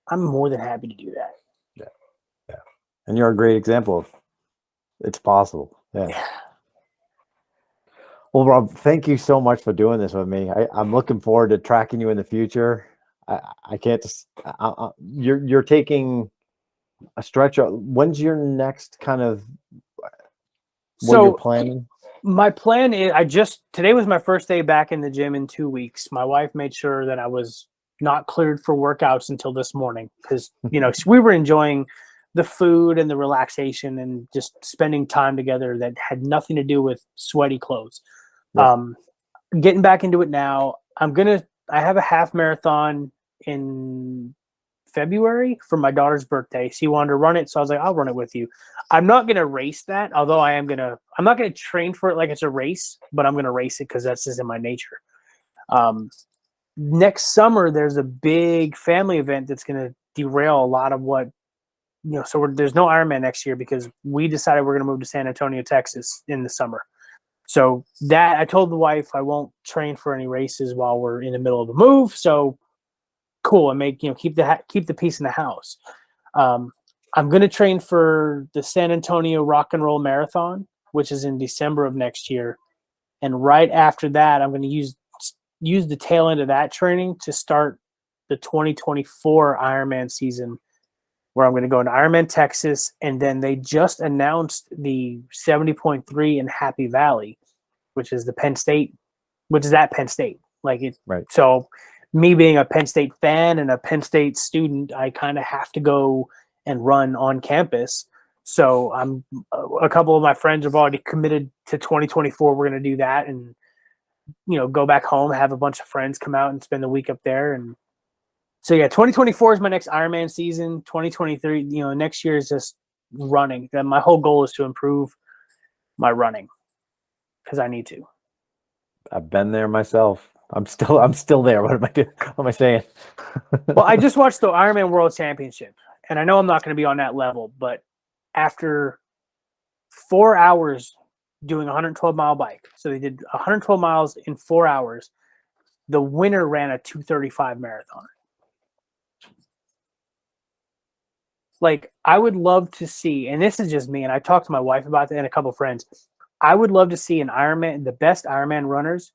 I'm more than happy to do that. Yeah. And you're a great example of it's possible. Yeah. Well, Rob, thank you so much for doing this with me. I'm looking forward to tracking you in the future. I can't just, you're taking a stretch. When's your next kind of, what you're planning? My plan is today was my first day back in the gym in 2 weeks. My wife made sure that I was not cleared for workouts until this morning because, we were enjoying the food and the relaxation and just spending time together that had nothing to do with sweaty clothes. Yep. Getting back into it now. I have a half marathon in February for my daughter's birthday. She wanted to run it, so I was like, I'll run it with you. I'm not going to race that, although I'm not going to train for it like it's a race, but I'm going to race it because that's just in my nature. Next summer, there's a big family event that's going to derail a lot of what, so there's no Ironman next year because we decided we're going to move to San Antonio, Texas in the summer. So that I told the wife I won't train for any races while we're in the middle of the move. So cool. And keep the peace in the house. I'm going to train for the San Antonio Rock and Roll Marathon, which is in December of next year. And right after that, I'm going to use the tail end of that training to start the 2024 Ironman season, where I'm going to go into Ironman Texas, and then they just announced the 70.3 in Happy Valley, which is at Penn State. Like it, Right. So me being a Penn State fan and a Penn State student, I kind of have to go and run on campus. So a couple of my friends have already committed to 2024. We're going to do that, and go back home, have a bunch of friends come out and spend the week up there. And so, yeah, 2024 is my next Ironman season. 2023, next year is just running. Then my whole goal is to improve my running because I need to. I've been there myself. I'm still there. What am I doing? What am I saying? Well, I just watched the Ironman World Championship, and I know I'm not going to be on that level, but after 4 hours doing a 112-mile bike, so they did 112 miles in 4 hours, the winner ran a 2:35 marathon. Like, I would love to see, and this is just me, and I talked to my wife about that and a couple of friends. I would love to see the best Ironman runners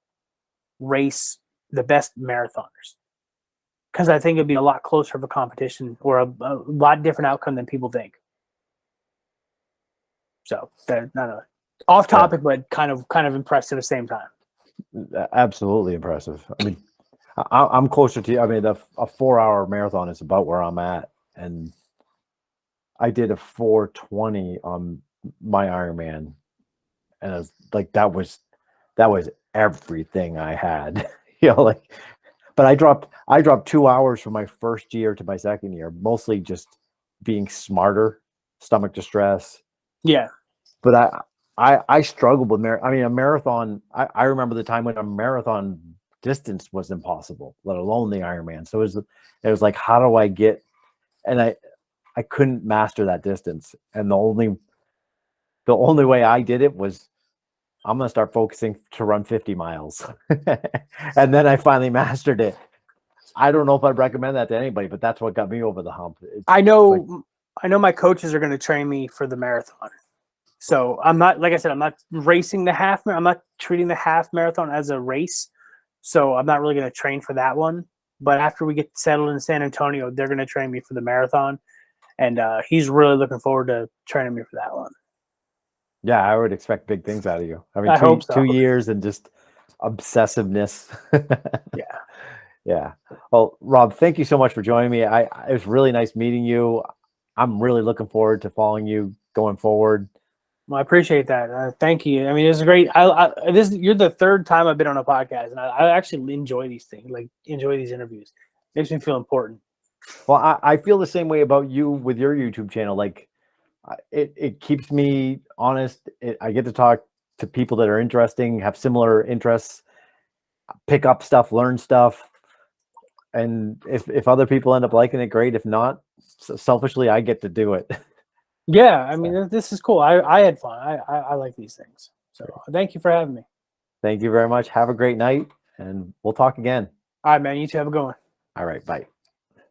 race the best marathoners, because I think it'd be a lot closer of a competition, or a lot different outcome than people think. So, not off topic, but kind of impressed at the same time. Absolutely impressive. I mean, I'm closer to you. I mean, a 4-hour marathon is about where I'm at, and I did a 4:20 on my Ironman, and it was like that was everything I had. But I dropped 2 hours from my first year to my second year, mostly just being smarter, stomach distress. Yeah. But I struggled with a marathon. I remember the time when a marathon distance was impossible, let alone the Ironman. So it was like, how do I get? And I couldn't master that distance. And the only way I did it was, I'm going to start focusing to run 50 miles. And then I finally mastered it. I don't know if I'd recommend that to anybody, but that's what got me over the hump. I know my coaches are going to train me for the marathon. So I'm not, like I said, I'm not racing the half. I'm not treating the half marathon as a race. So I'm not really going to train for that one. But after we get settled in San Antonio, they're going to train me for the marathon. And he's really looking forward to training me for that one. Yeah, I would expect big things out of you. I mean, I hope so. 2 years and just obsessiveness. Yeah. Yeah. Well, Rob, thank you so much for joining me. It was really nice meeting you. I'm really looking forward to following you going forward. Well, I appreciate that. Thank you. I mean, it's great. You're the third time I've been on a podcast, and I actually enjoy these things, enjoy these interviews. Makes me feel important. Well, I feel the same way about you with your YouTube channel. Like, it keeps me honest. I get to talk to people that are interesting, have similar interests, pick up stuff, learn stuff. And if other people end up liking it, great. If not, selfishly, I get to do it. Yeah, I mean, this is cool. I had fun. I like these things. So thank you for having me. Thank you very much. Have a great night, and we'll talk again. All right, man. You two have a good one. All right. Bye.